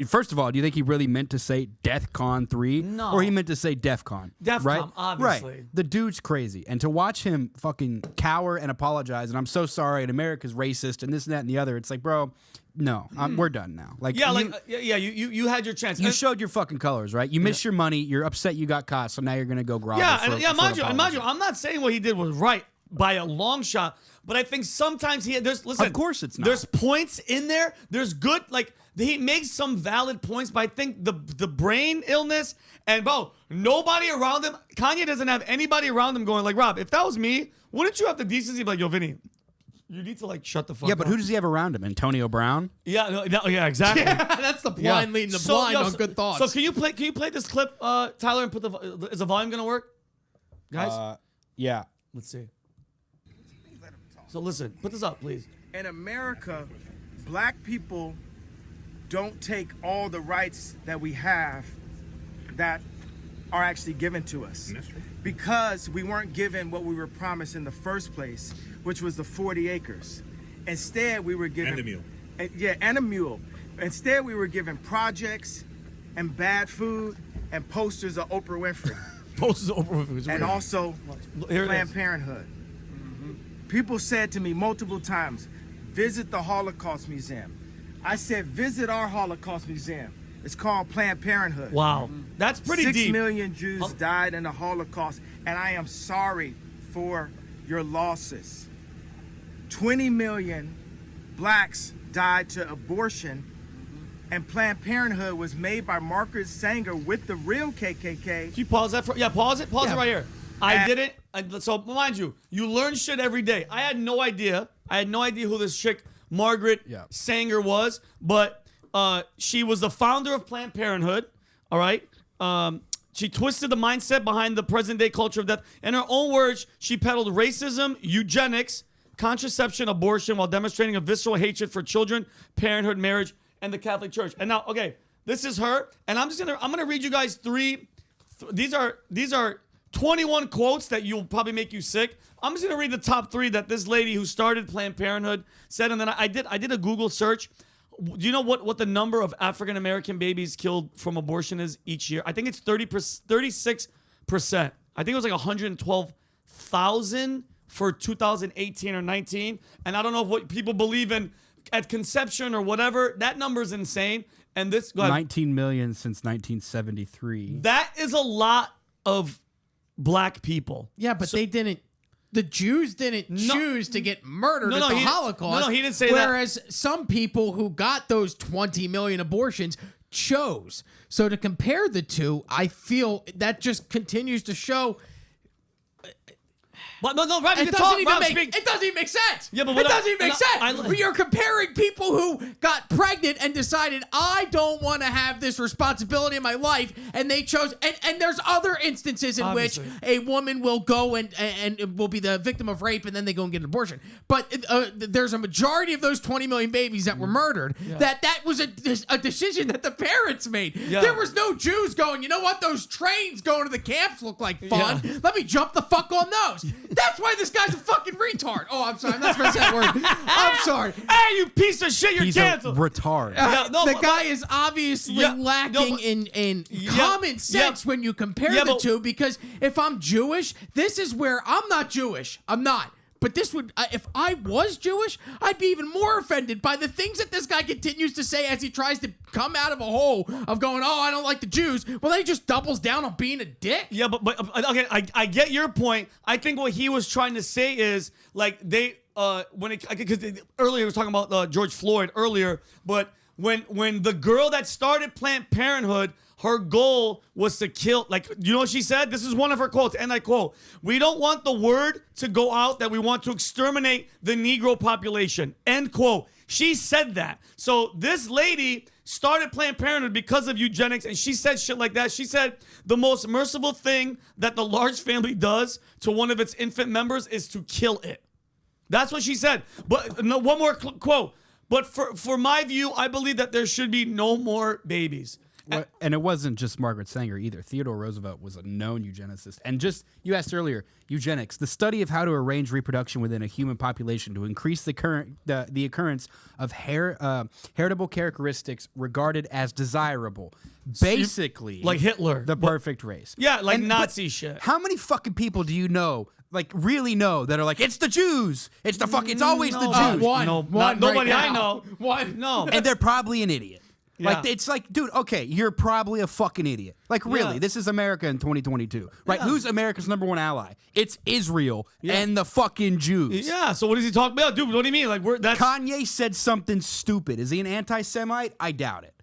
first of all, do you think he really meant to say Death Con 3? No. Or he meant to say Def Con? Def right? Con, obviously. Right. The dude's crazy. And to watch him fucking cower and apologize, and I'm so sorry, and America's racist, and this and that and the other, it's like, bro, no, we're done now. Like, you had your chance. You showed your fucking colors, right? You missed your money. You're upset you got caught, so now you're gonna go grovel. Mind you, I'm not saying what he did was right by a long shot, but I think sometimes listen. Of course it's not. There's points in there. There's good, like he makes some valid points, but I think the brain illness and bro, nobody around him. Kanye doesn't have anybody around him going like, Rob, if that was me, wouldn't you have the decency to be like, yo, Vinny, you need to like shut the fuck up. Yeah, but who does he have around him? Antonio Brown? Yeah, yeah, exactly. That's the blind leading the blind on good thoughts. So can you play this clip, Tyler, and is the volume gonna work? Guys? Yeah. Let's see. So listen, put this up, please. In America, black people don't take all the rights that we have that are actually given to us. Because we weren't given what we were promised in the first place, which was the 40 acres. Instead, we were given... And a mule. And a mule. Instead, we were given projects and bad food and posters of Oprah Winfrey. Posters of Oprah Winfrey. And also Planned Parenthood. People said to me multiple times, visit the Holocaust Museum. I said, visit our Holocaust Museum. It's called Planned Parenthood. Wow. That's pretty deep. 6 million Jews died in the Holocaust, and I am sorry for your losses. 20 million blacks died to abortion, and Planned Parenthood was made by Margaret Sanger with the real KKK. Can you pause that? Pause it right here. I did it. So mind you, you learn shit every day. I had no idea. Who this chick, Margaret Sanger, was, but she was the founder of Planned Parenthood. All right. She twisted the mindset behind the present-day culture of death. In her own words, she peddled racism, eugenics, contraception, abortion, while demonstrating a visceral hatred for children, parenthood, marriage, and the Catholic Church. And now, okay, this is her, and I'm gonna read you guys three. These are 21 quotes that you'll probably make you sick. I'm just gonna read the top 3 that this lady who started Planned Parenthood said, and then I did a Google search. Do you know what the number of African American babies killed from abortion is each year? I think it's 36%. I think it was like 112,000 for 2018 or 19. And I don't know what people believe in at conception or whatever. That number is insane. And this 19 million since 1973. That is a lot of black people. Yeah, but they didn't. The Jews didn't choose to get murdered at the Holocaust. No, he didn't say whereas that. Some people who got those 20 million abortions chose. So to compare the two, I feel that just continues to show. But no, Rob, it doesn't even make sense. Yeah, but it doesn't even make sense. You're comparing people who got pregnant and decided, I don't want to have this responsibility in my life, and they chose. And there's other instances in which a woman will go and will be the victim of rape, and then they go and get an abortion. But there's a majority of those 20 million babies that were murdered. Yeah. That was a decision that the parents made. Yeah. There was no Jews going, you know what? Those trains going to the camps look like fun. Yeah. Let me jump the fuck on those. That's why this guy's a fucking retard. Oh, I'm sorry. I'm not supposed to say that word. I'm sorry. Hey, you piece of shit. You're canceled. He's a retard. The guy is obviously lacking in common sense when you compare the two, because if I'm Jewish, this is where I'm not Jewish. I'm not. But this would, if I was Jewish, I'd be even more offended by the things that this guy continues to say as he tries to come out of a hole of going, oh, I don't like the Jews. Well, then he just doubles down on being a dick. Yeah, but okay, I get your point. I think what he was trying to say is like because earlier he was talking about George Floyd earlier, but when the girl that started Planned Parenthood, her goal was to kill, you know what she said? This is one of her quotes, and I quote, "We don't want the word to go out that we want to exterminate the Negro population," end quote. She said that. So this lady started Planned Parenthood because of eugenics, and she said shit like that. She said the most merciful thing that the large family does to one of its infant members is to kill it. That's what she said. But no, one more quote. But for my view, I believe that there should be no more babies. And it wasn't just Margaret Sanger either. Theodore Roosevelt was a known eugenicist. And just, you asked earlier, eugenics, the study of how to arrange reproduction within a human population to increase the occurrence of heritable characteristics regarded as desirable. Basically, like Hitler, the perfect race. Yeah, like Nazi shit. How many fucking people do you know, really know, that are like, it's the Jews. It's the it's always the Jews. Nobody I know. No. And they're probably an idiot. Yeah. It's like, dude, okay, you're probably a fucking idiot. Really, this is America in 2022, right? Yeah. Who's America's #1 ally? It's Israel and the fucking Jews. Yeah, so what is he talking about? Dude, what do you mean? Kanye said something stupid. Is he an anti-Semite? I doubt it.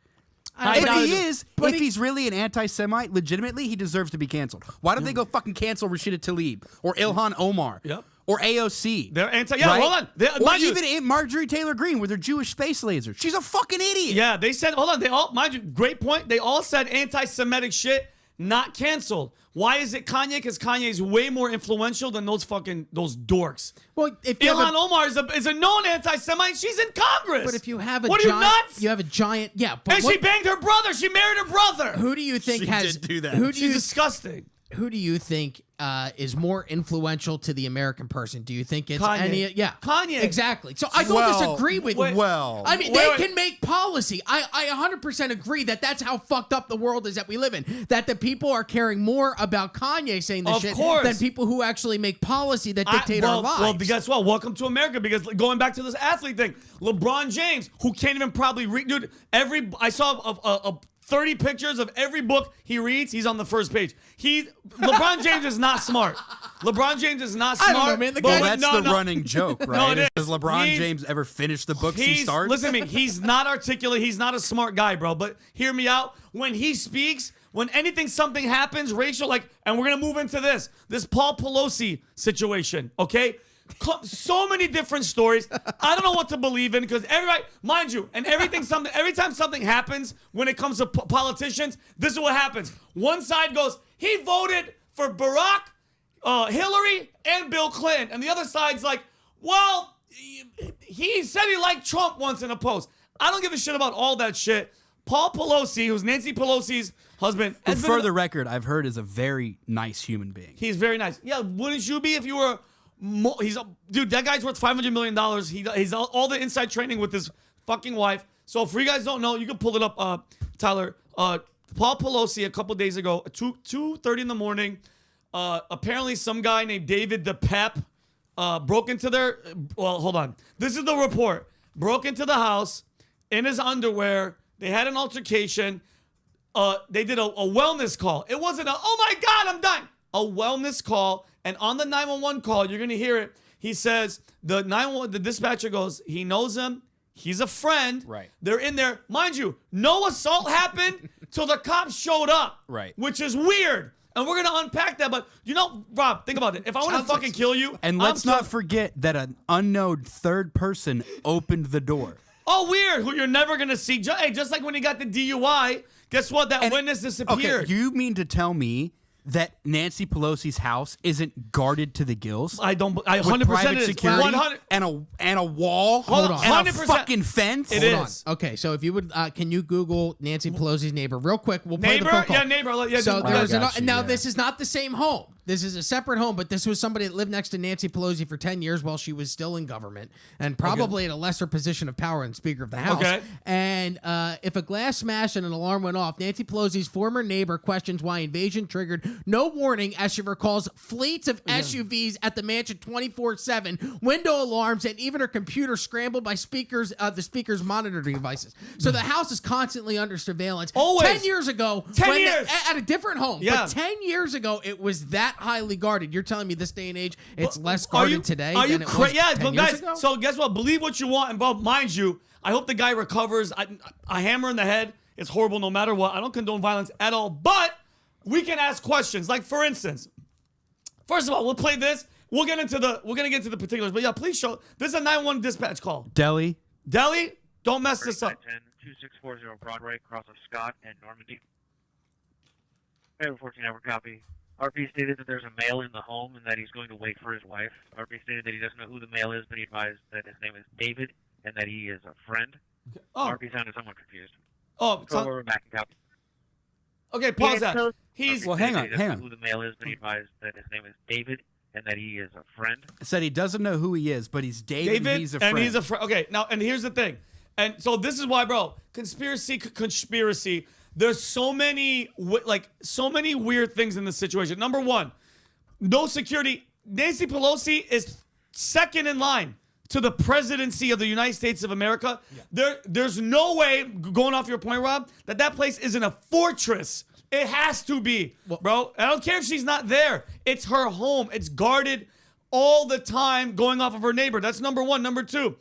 If he's really an anti-Semite, legitimately, he deserves to be canceled. Why don't they go fucking cancel Rashida Tlaib or Ilhan Omar? Yep. Or AOC. They're right? Hold on. Or even Marjorie Taylor Greene with her Jewish space laser. She's a fucking idiot. Yeah, they said, hold on, they all, mind you, great point. They all said anti-Semitic shit, not canceled. Why is it Kanye? Because Kanye's way more influential than those dorks. Well, if Ilhan Omar is a known anti-Semite. She's in Congress. But if you have what are you nuts? You have a giant, and she banged her brother. She married her brother. Who do you think did do that? She's disgusting. Who do you think is more influential to the American person? Do you think it's Kanye? Kanye. Exactly. So I don't disagree with you. I mean, they can make policy. I 100% agree that that's how fucked up the world is that we live in. That the people are caring more about Kanye saying this shit than people who actually make policy that dictate our lives. Well, guess what? Welcome to America. Because going back to this athlete thing, LeBron James, who can't even probably read, dude. I saw 30 pictures of every book he reads, he's on the first page. LeBron James is not smart. LeBron James is not smart. I don't know, man. That's the running joke, right? No, Does LeBron James ever finish the books he starts? Listen to me. He's not articulate. He's not a smart guy, bro. But hear me out. When he speaks, when something happens, racial, and we're going to move into this Paul Pelosi situation, okay? So many different stories. I don't know what to believe in because everybody, mind you, and every time something happens when it comes to politicians, this is what happens. One side goes, he voted for Barack, Hillary, and Bill Clinton, and the other side's like, well, he said he liked Trump once in a post. I don't give a shit about all that shit. Paul Pelosi, who's Nancy Pelosi's husband. Who, has been for the record, I've heard is a very nice human being. He's very nice. Yeah, wouldn't you be if you were? Dude, that guy's worth $500 million. He's all the inside training with his fucking wife. So if you guys don't know, you can pull it up, Tyler. Paul Pelosi a couple days ago, 2:30 in the morning. Apparently, some guy named David DePep broke into their. Well, hold on. This is the report. Broke into the house in his underwear. They had an altercation. They did a wellness call. It wasn't oh my God, I'm dying. A wellness call. And on the 911 call, you're going to hear it. He says, the dispatcher goes, he knows him. He's a friend. Right. They're in there. Mind you, no assault happened till the cops showed up. Right. Which is weird. And we're going to unpack that. But, Rob, think about it. If I want to fucking kill you. And let's not forget that an unknown third person opened the door. Oh, weird. Who you're never going to see. Hey, just like when he got the DUI, guess what? That witness disappeared. Okay, you mean to tell me that Nancy Pelosi's house isn't guarded to the gills? I 100% private it is. security 100 and a wall. Hold on. And 100%. a fucking fence. It is. Okay, so if you would, can you Google Nancy Pelosi's neighbor real quick? We'll play Neighbor? the phone call. Yeah, neighbor. Yeah, So I there's got you, now yeah. this is not the same home. This is a separate home, but this was somebody that lived next to Nancy Pelosi for 10 years while she was still in government and probably in a lesser position of power than Speaker of the House. Okay. And if a glass smashed and an alarm went off, Nancy Pelosi's former neighbor questions why invasion triggered no warning as she recalls fleets of SUVs at the mansion 24/7, window alarms, and even her computer scrambled by the speaker's monitoring devices. So the house is constantly under surveillance. Always. 10 years ago, 10 years. at a different home. Yeah. But 10 years ago, it was that highly guarded. You're telling me this day and age, it's less guarded today than it was 10 but years guys, ago? so guess what? Believe what you want, and Bob, mind you, I hope the guy recovers. A hammer in the head is horrible no matter what. I don't condone violence at all, but we can ask questions. Like, for instance, first of all, we'll play this. We're gonna get into the particulars, but yeah, please show. This is a 911 dispatch call. Deli. Don't mess this up. 2640 Broadway, across of Scott and Normandy. Air 14 hour copy. RP stated that there's a male in the home and that he's going to wait for his wife. RP stated that he doesn't know who the male is, but he advised that his name is David and that he is a friend. Oh. RP sounded somewhat confused. Oh, We're back and copy. okay, pause that. He's Well, hang on, He doesn't know who the male is, but he advised that his name is David and that he is a friend. Said he doesn't know who he is, but he's David and he's a friend. And he's a friend. Okay, now, and here's the thing. And so this is why, bro, conspiracy. There's so many weird things in this situation. Number one, no security. Nancy Pelosi is second in line to the presidency of the United States of America. Yeah. There's no way, going off your point, Rob, that place isn't a fortress. It has to be, bro. I don't care if she's not there. It's her home. It's guarded all the time, going off of her neighbor. That's number one. Number two,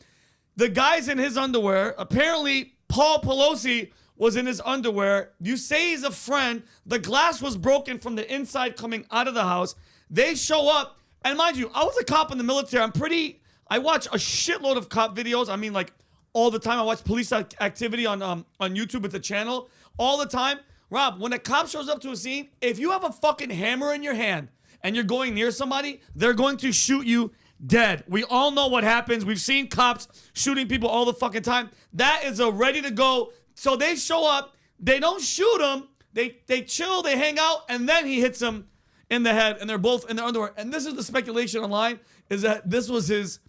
the guy's in his underwear. Apparently, Paul Pelosi was in his underwear. You say he's a friend. The glass was broken from the inside coming out of the house. They show up. And mind you, I was a cop in the military. I watch a shitload of cop videos. I mean, like, all the time. I watch police activity on YouTube. It's a channel. All the time. Rob, when a cop shows up to a scene, if you have a fucking hammer in your hand and you're going near somebody, they're going to shoot you dead. We all know what happens. We've seen cops shooting people all the fucking time. That is a ready to go. So they show up, they don't shoot him, they chill, they hang out, and then he hits him in the head, and they're both in their underwear. And this is the speculation online, is that this was his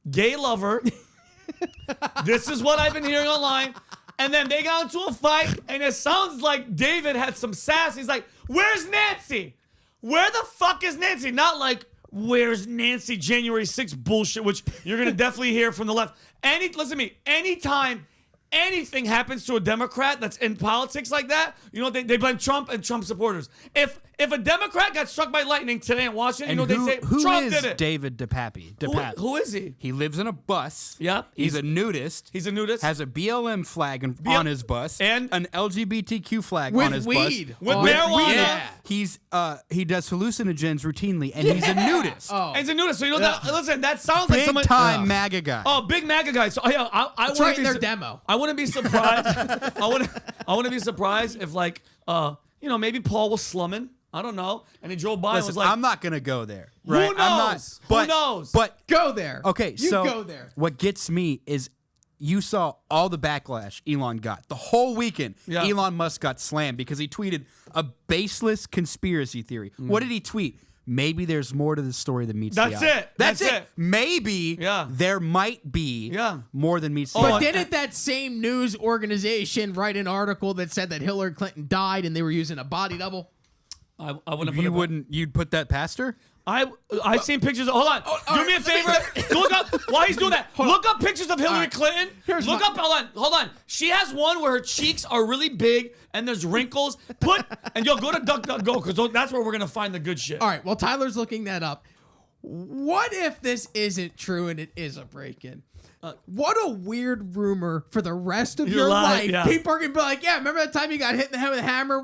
gay lover. This is what I've been hearing online. And then they got into a fight, and it sounds like David had some sass. He's like, where's Nancy? Where the fuck is Nancy? Not like, where's Nancy January 6th bullshit, which you're going to definitely hear from the left. Listen to me, anytime anything happens to a Democrat that's in politics like that, they blame Trump and Trump supporters. If a Democrat got struck by lightning today in Washington, they say Trump did it. David DePappy? Who is he? He lives in a bus. Yeah. He's a nudist. He's a nudist. Has a BLM flag on his bus. And an LGBTQ flag with on his weed. bus. With marijuana. Yeah. He does hallucinogens routinely, and he's a nudist. And he's a nudist. So listen, that sounds like Big someone time MAGA guy. Oh, big MAGA guy. So I It's right in their demo. I wouldn't be surprised. I wouldn't be surprised if maybe Paul was slumming. I don't know. And he drove by and was like, I'm not gonna go there. Right? Who knows? Who knows? But Go there. okay, you so go there. what gets me is you saw all the backlash Elon got. The whole weekend, Yeah. Elon Musk got slammed because he tweeted a baseless conspiracy theory. What did he tweet? Maybe there's more to the story than meets the eye. That's it. Maybe there might be more than meets the eye. But didn't that same news organization write an article that said that Hillary Clinton died and they were using a body double? I wouldn't. You'd put that past her? I've seen pictures. Hold on. Do me a favor. Look up. While he's doing that, look up pictures of Hillary Clinton. Look up. Hold on. She has one where her cheeks are really big and there's wrinkles. And you'll go to DuckDuckGo because that's where we're gonna find the good shit. All right. Well, Tyler's looking that up. What if this isn't true and it is a break-in? What a weird rumor for the rest of your life. Yeah. People are gonna be like, "Yeah, remember that time you got hit in the head with a hammer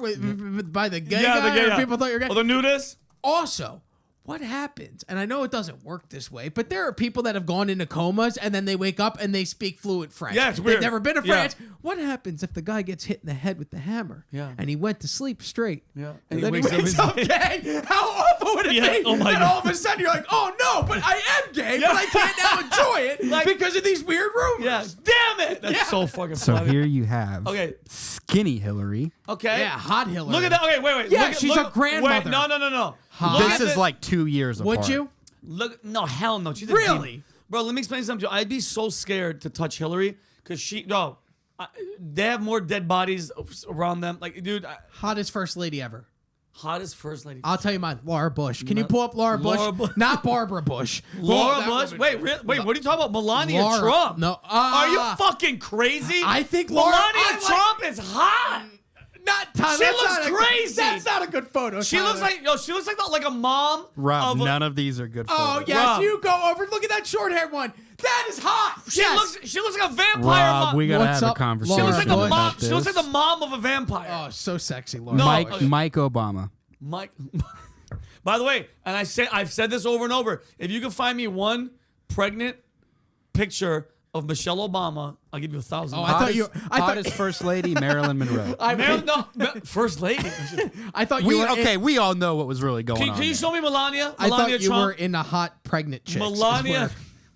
by the gay guy?" Or people thought you were gay. Or the nudist. Also, what happens? And I know it doesn't work this way, but there are people that have gone into comas and then they wake up and they speak fluent French. Yeah, it's weird. They've never been to France. What happens if the guy gets hit in the head with the hammer? Yeah. And he went to sleep straight. Yeah. And then he wakes up gay. How awful would it be? Oh my and God. all of a sudden you're like, oh no, but I am gay, but I can't now enjoy it because of these weird rumors. Yeah. Damn it. That's so fucking So funny. here you have Okay. skinny Hillary. Okay. Yeah, hot Hillary. Look at that. Okay, wait. Yeah, look, she's a grandmother. Wait, no. This is like 2 years apart. Would you? Look, no, hell no. She's a Really? demon. Bro, let me explain something to you. I'd be so scared to touch Hillary because they have more dead bodies around them. Like, dude. Hottest first lady ever. Hottest first lady. I'll tell you mine. Laura Bush. Can you pull up Laura Bush? Laura Bush. Not Barbara Bush. Laura Bush? Wait, what are you talking about? Melania Laura. Trump? No. Are you fucking crazy? I think Laura. Melania Trump is hot. Not Tyler. She looks crazy. That's not a good photo. She looks like like a mom. Rob, of none of these are good photos. Oh yes, Rob. you go over. Look at that short-haired one. That is hot. She looks like a vampire Rob, mom. we gotta What's have up, a conversation She looks like the about mom. this. She looks like the mom of a vampire. Oh, so sexy, Laura. No. Mike Obama. Mike. By the way, and I've said this over and over. If you can find me one pregnant picture of Michelle Obama, I'll give you $1,000. Oh, I thought you. Hottest First Lady Marilyn Monroe. First lady. I thought you were. We all know what was really going on. Can you there. show me Melania? I thought you Trump. were in a hot pregnant chick.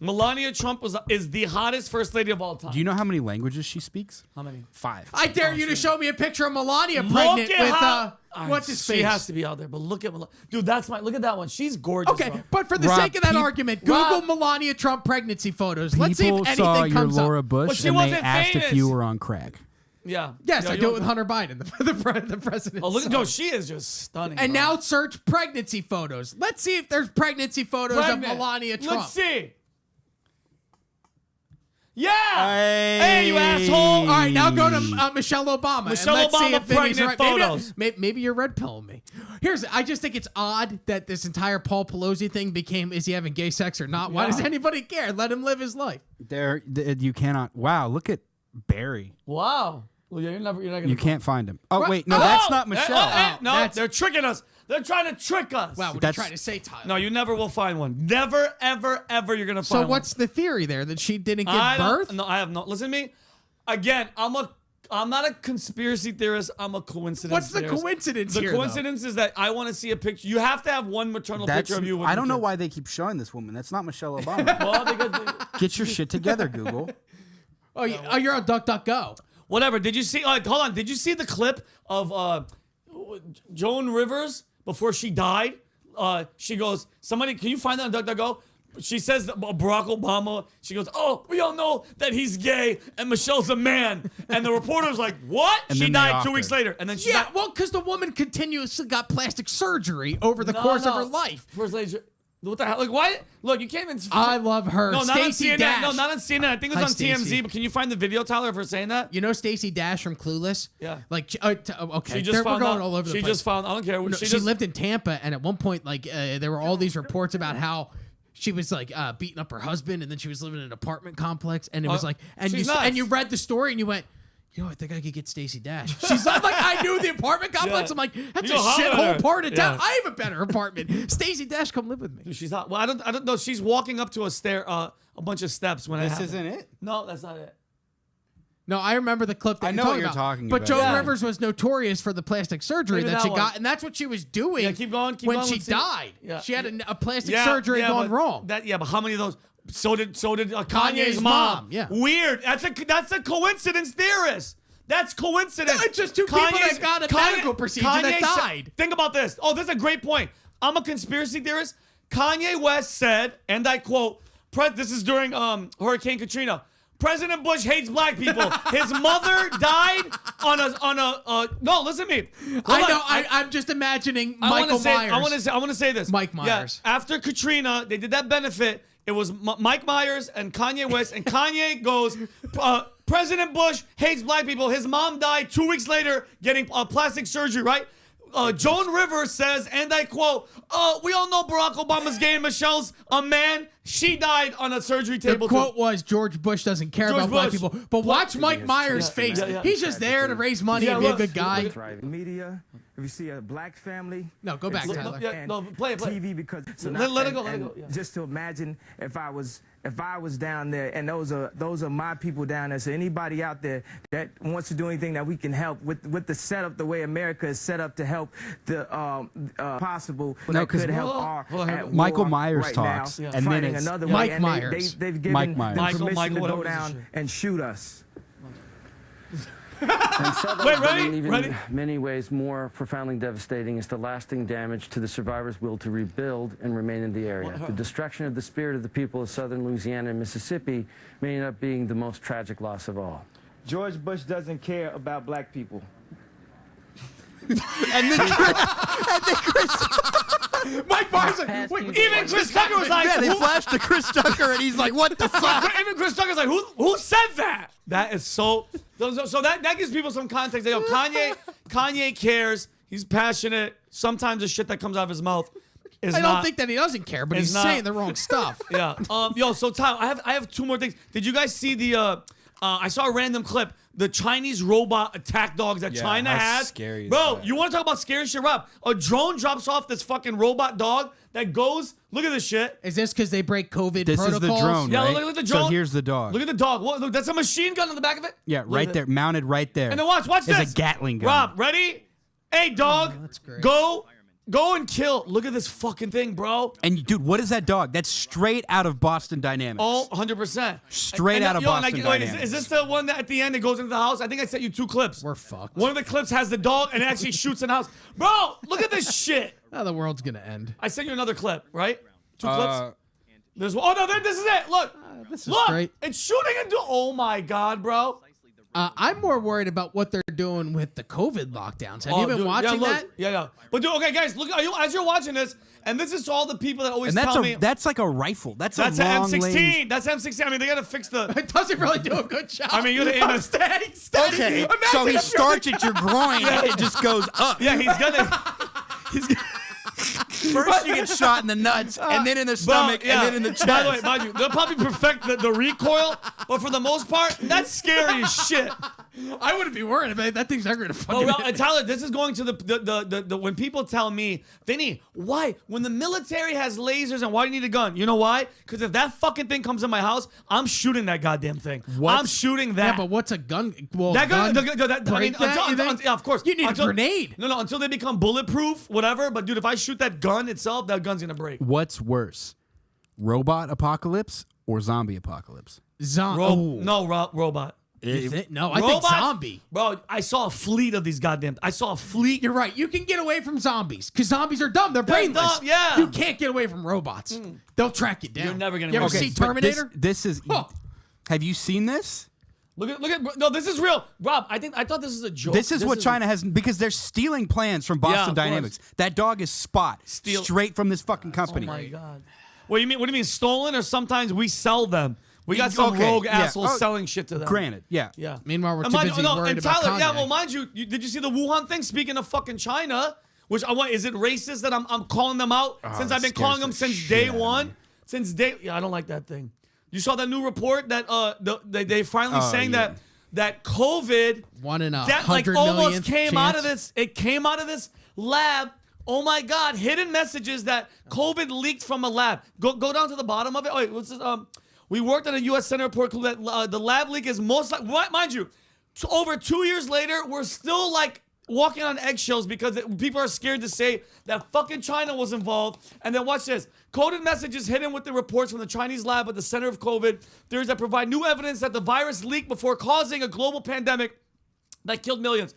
Melania Trump is the hottest first lady of all time. Do you know how many languages she speaks? How many? 5. I dare you to show me a picture of Melania pregnant with what's his face? She has to be out there, but look at dude. Look at that one. She's gorgeous. Okay, bro. but for the Rob, sake of that argument, Google Melania Trump pregnancy photos. Let's see if People anything saw your comes Laura up. Bush But she and they wasn't asked if famous. you were on crack. Yeah. Yes, Yeah, I do it with Hunter Biden, the president. Oh, look at she is just stunning. And bro. now search pregnancy photos. Let's see if there's pregnancy photos Pregnant. of Melania Trump. Let's see. Yeah. Hey, you asshole. All right, now go to Michelle Obama. Michelle and let's see Obama if Vinny's pregnant right. photos. Maybe you're red pilling me. I just think it's odd that this entire Paul Pelosi thing became, is he having gay sex or not? Why does anybody care? Let him live his life. You cannot. Wow, look at Barry. Wow. Well, yeah, you're not gonna. You can't find him. Oh, wait. No, that's not Michelle. No, they're tricking us. They're trying to trick us. Wow, what are you trying to say, Tyler? No, you never will find one. Never, ever, ever you're going to find one. So what's the theory there? That she didn't give birth? No, I have no. Listen to me. Again, I'm not a conspiracy theorist. I'm a coincidence What's the theorist. coincidence The here, coincidence is that I want to see a picture. You have to have one maternal picture of you. With I don't your know kids. why they keep showing this woman. That's not Michelle Obama. Well, because Get your shit together, Google. You're on DuckDuckGo. Whatever. Did you see? Hold on. Did you see the clip of Joan Rivers before she died? She goes, "Somebody, can you find that on DuckDuckGo?" She says that Barack Obama. She goes, "Oh, we all know that he's gay and Michelle's a man." And the reporter's like, "What?" And she then they died 2 offed weeks her. later, and then she Yeah, died. well, because the woman continuously got plastic surgery over the course of her life. First lady. What the hell? Like, why? Look, you can't even. I love her. No, not on Stacey CNN. Dash. No, not on CNN. I think it's Hi, on TMZ. Stacey. But can you find the video, Tyler, of her saying that? You know Stacey Dash from Clueless? Yeah. Like, okay, She just we're found going out. all over the She place. just found. I don't care. No, She she just lived in Tampa, and at one point, like, there were all these reports about how she was like beating up her husband, and then she was living in an apartment complex, and it was like, and she's you nuts. and you read the story, and you went, "Yo, I think I could get Stacey Dash." She's like, I knew the apartment complex. Yeah. I'm like, that's You a go holler at shithole her. part of town. Yeah. I have a better apartment. Stacey Dash, come live with me. Dude, she's not. Well, I don't know. She's walking up to a bunch of steps when This isn't it? No, that's not it. No, I remember the clip that I know what you're talking But about. Joan Yeah. Rivers was notorious for the plastic surgery Maybe that that she one. got, and that's what she was doing Yeah, keep going. when Let's she see. died. Yeah. She had a plastic surgery gone but wrong. But how many of those? So did Kanye's Kanye's mom. mom, yeah. Weird. That's a coincidence theorist. That's coincidence. No, it's just two people that got a medical procedure that died. Think about this. Oh, this is a great point. I'm a conspiracy theorist. Kanye West said, and I quote, this is during Hurricane Katrina. President Bush hates black people. His mother died on a. No, listen to me. I'm just imagining Michael Myers. I want to say this. Mike Myers. Yeah, after Katrina, they did that benefit. It was Mike Myers and Kanye West, and Kanye goes, President Bush hates black people. His mom died 2 weeks later getting plastic surgery, right? Joan Rivers says, and I quote, we all know Barack Obama's gay and Michelle's a man. She died on a surgery table. The quote was, George Bush doesn't care about black people. But watch Mike Myers' face. He's just there to raise money and be a good guy. Media, if you see a black family. No, go back, Tyler. Play it. TV because let it go. Yeah. Just to imagine if I was down there, and those are my people down there. So anybody out there that wants to do anything that we can help with the setup, the way America is set up to help the possible that could help our Michael Myers talks, now, and then it's another Mike way, Myers. They've given Mike Myers. them permission to go down and shoot us. And ready? Many ways more profoundly devastating is the lasting damage to the survivors' will to rebuild and remain in the area. The destruction of the spirit of the people of southern Louisiana and Mississippi may end up being the most tragic loss of all. George Bush doesn't care about black people. and then Chris Mike Myers, even Chris Tucker was like, yeah, they flashed to Chris Tucker, and he's like, what the fuck? Even Chris Tucker's like, who said that? That is so that gives people some context. They go, Kanye cares. He's passionate. Sometimes the shit that comes out of his mouth is I don't think that he doesn't care, but he's saying the wrong stuff. Yeah. So Tyler, I have two more things. Did you guys see the I saw a random clip. The Chinese robot attack dogs that China has. Scary Bro, you want to talk about scary shit, Rob? A drone drops off this fucking robot dog that goes. Look at this shit. Is this because they break COVID This protocols? is the drone, Yeah, right? look at the drone. So here's the dog. Look at the dog. Look, that's a machine gun on the back of it. Yeah, right there, mounted right there. And then watch this. It's a Gatling gun. Rob, ready? Hey, dog. That's great. Go and kill. Look at this fucking thing, bro. And dude, what is that dog? That's straight out of Boston Dynamics. Oh, 100%. Straight out of Boston Dynamics. Is this the one that at the end it goes into the house? I think I sent you 2 clips. We're fucked. One of the clips has the dog and it actually shoots in the house. Bro, look at this shit. Now the world's gonna end. I sent you another clip, right? 2 clips. There's one. Oh no, this is it. Look. This is Look. great. It's shooting into. Oh my god, bro. I'm more worried about what they're doing with the COVID lockdowns. Have you been watching that? Yeah. But dude, okay, guys, look. As you're watching this, and this is to all the people that always And tell me that's like a rifle. That's a an long M16. range. That's M16. I mean, they gotta fix the. It doesn't really do a good job. I mean, you gotta aim it. steady. Okay, Imagine so he if starts at your groin and it just goes up. Yeah, he's gonna. First you get shot in the nuts, and then in the stomach, and then in the chest. By the way, mind you, they'll probably perfect the recoil, but for the most part, that's scary as shit. I wouldn't be worried about it. That thing's not going to fucking. Oh, well, Tyler, this is going to the when people tell me, Vinny, why? When the military has lasers and why do you need a gun? You know why? Because if that fucking thing comes in my house, I'm shooting that goddamn thing. I'm shooting that. Yeah, but what's a gun? Well, that gun, yeah, of course. You need a grenade. No, until they become bulletproof, whatever. But dude, if I shoot that gun itself, that gun's gonna break. What's worse, robot apocalypse or zombie apocalypse? Robot. No, I think zombie. Bro, I saw a fleet of these goddamn. I saw a fleet. You're right. You can get away from zombies because zombies are dumb. They're brainless. Dumb, yeah. You can't get away from robots. They'll track you down. You're never gonna. You ever see Terminator? This is. Have you seen this? Look at. No, this is real, Rob. I thought this is a joke. This is what China has because they're stealing plans from Boston Dynamics. That dog is Spot, straight from this fucking company. Oh my god. What do you mean? What do you mean stolen? Or sometimes we sell them. We got some rogue assholes selling shit to them. Granted, yeah. Meanwhile, we're too busy worried about Kanye. Yeah, well, mind you, did you see the Wuhan thing? Speaking of fucking China, which is it racist that I'm calling them out since I've been calling them since day one? I don't like that thing. You saw that new report that they finally saying that COVID 1 in 100 like almost millionth came chance. out of this. It came out of this lab. Oh my God! Hidden messages that COVID leaked from a lab. Go down to the bottom of it. Wait, what's this? We worked at a U.S. Senate report that the lab leak is most like. Mind you, over 2 years later, we're still like walking on eggshells because people are scared to say that fucking China was involved. And then watch this. Coded messages hidden with the reports from the Chinese lab at the center of COVID. Theories that provide new evidence that the virus leaked before causing a global pandemic that killed millions.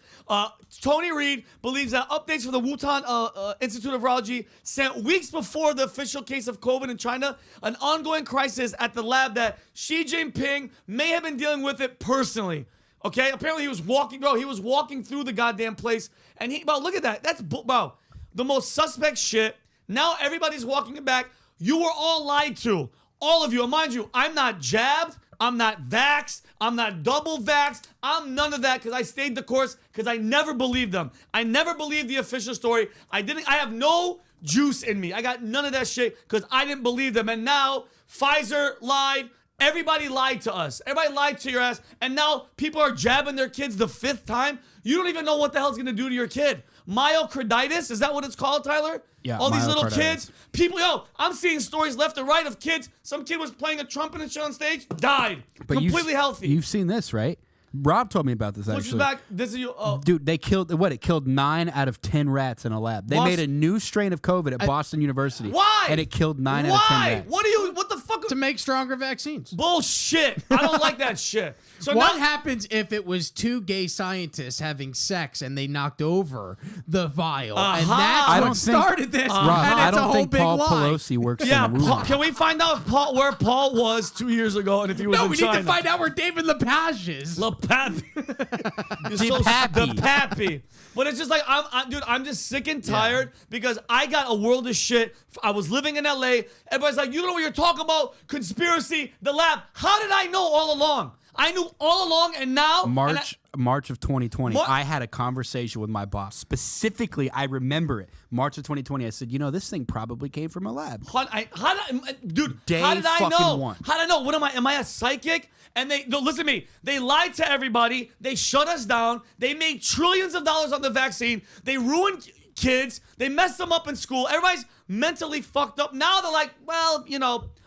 Tony Reed believes that updates from the Wuhan Institute of Virology sent weeks before the official case of COVID in China, an ongoing crisis at the lab that Xi Jinping may have been dealing with it personally. Okay, apparently he was walking, bro. He was walking through the goddamn place, and bro, look at that. That's, bro, the most suspect shit. Now everybody's walking it back. You were all lied to, all of you. And mind you, I'm not jabbed. I'm not vaxxed. I'm not double vaxxed. I'm none of that because I stayed the course because I never believed them. I never believed the official story. I have no juice in me. I got none of that shit because I didn't believe them. And now Pfizer lied. Everybody lied to us. Everybody lied to your ass. And now people are jabbing their kids the 5th time. You don't even know what the hell's going to do to your kid. Myocarditis, is that what it's called, Tyler? Yeah, all these little kids. People, I'm seeing stories left and right of kids. Some kid was playing a trumpet and shit on stage, died. But completely healthy. You've seen this, right? Rob told me about this, actually. Which is back, this is you. Dude, they killed, it killed 9 out of 10 rats in a lab. They made a new strain of COVID at Boston University. Why? And it killed 9 out of 10 rats. What the fuck? To make stronger vaccines. Bullshit. I don't like that shit. So what happens if it was 2 gay scientists having sex and they knocked over the vial? And that's what started this. Rob, and I it's a don't whole think big Paul lie. Pelosi works in Yeah, Wuhan. can we find out where Paul was 2 years ago and if he was No, in we China? need to find out where David LePage is. The pappy. But it's just like, dude, I'm just sick and tired because I got a world of shit. I was living in LA. Everybody's like, you don't know what you're talking about. Conspiracy, the lab. How did I know all along? I knew all along, and now... March of 2020, I had a conversation with my boss. Specifically, I remember it. March of 2020, I said, this thing probably came from a lab. How did I know? Day How did I fucking one. know? What am I? Am I a psychic? And listen to me. They lied to everybody. They shut us down. They made trillions of dollars on the vaccine. They ruined kids. They messed them up in school. Everybody's mentally fucked up. Now they're like, well,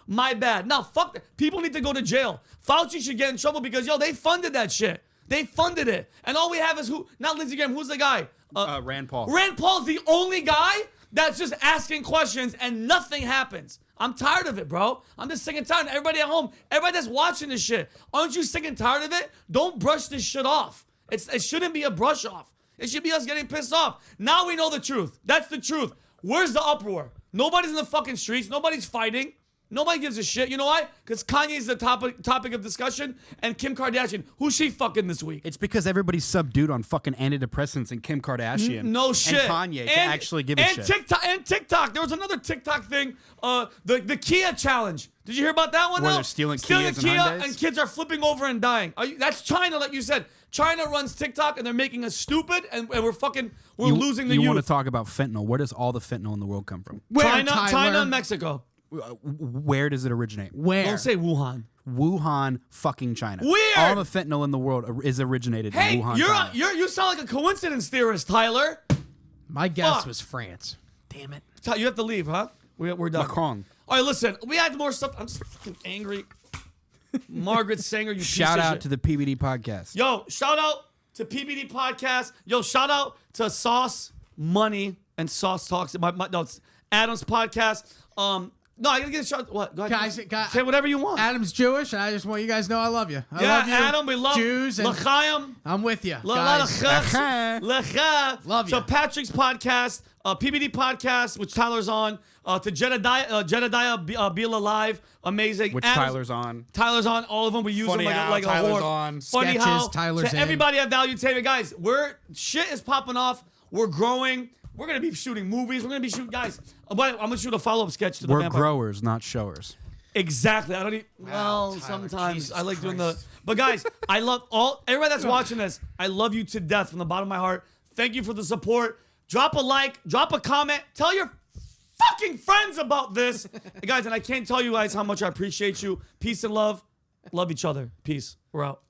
my bad. Now, fuck that. People need to go to jail. Fauci should get in trouble because, they funded that shit. They funded it. And all we have is not Lindsey Graham. Who's the guy? Rand Paul. Rand Paul's the only guy that's just asking questions and nothing happens. I'm tired of it, bro. I'm just sick and tired. Everybody at home, everybody that's watching this shit, aren't you sick and tired of it? Don't brush this shit off. It shouldn't be a brush off. It should be us getting pissed off. Now we know the truth. That's the truth. Where's the uproar? Nobody's in the fucking streets. Nobody's fighting. Nobody gives a shit. You know why? Because Kanye's the topic of discussion, and Kim Kardashian. Who's she fucking this week? It's because everybody's subdued on fucking antidepressants and Kim Kardashian. No shit. And Kanye to actually give a shit. And TikTok. There was another TikTok thing. The Kia challenge. Did you hear about that one? Where now? they're stealing a Kias and Kia, Hyundais? and kids are flipping over and dying. That's China, like you said. China runs TikTok, and they're making us stupid, and we're losing the youth. You want to talk about fentanyl? Where does all the fentanyl in the world come from? China and Mexico. Where does it originate? Where? Don't say Wuhan. Wuhan, fucking China. Weird. All the fentanyl in the world is originated in Wuhan, China. You sound like a coincidence theorist, Tyler. My guess was France. Damn it. You have to leave, huh? We're done. Macron. All right, listen. We had more stuff. I'm just fucking angry. Margaret Sanger, you Shout piece of out shit. to the PBD podcast. Yo, shout out to PBD podcast. Yo, shout out to Sauce Money and Sauce Talks. No, it's Adam's podcast. No, I gotta get a shout. What? Go ahead. Guys, say whatever you want. Adam's Jewish, and I just want you guys to know I love you. I Yeah, love you. Adam, we love Jews. And L'chaim. I'm with you, guys. Love you. So Patrick's podcast, PBD podcast, which Tyler's on. To Jedediah Be Alive, amazing. Which Adam's, Tyler's on. all of them. We use Funny them How, like a Tyler's whore. on. Funny Sketches, How. Tyler's to in. everybody at Value Entertainment, guys, shit is popping off. We're growing. We're gonna be shooting movies. We're gonna be shooting, guys. I'm gonna shoot a follow-up sketch to the We're Vampire. growers, not showers. Exactly. I don't need. Well, Tyler, sometimes Jesus I like doing Christ. But guys, I love everybody that's watching this. I love you to death from the bottom of my heart. Thank you for the support. Drop a like, drop a comment, tell your fucking friends about this, guys. And I can't tell you guys how much I appreciate you. Peace and love. Love each other. Peace. We're out.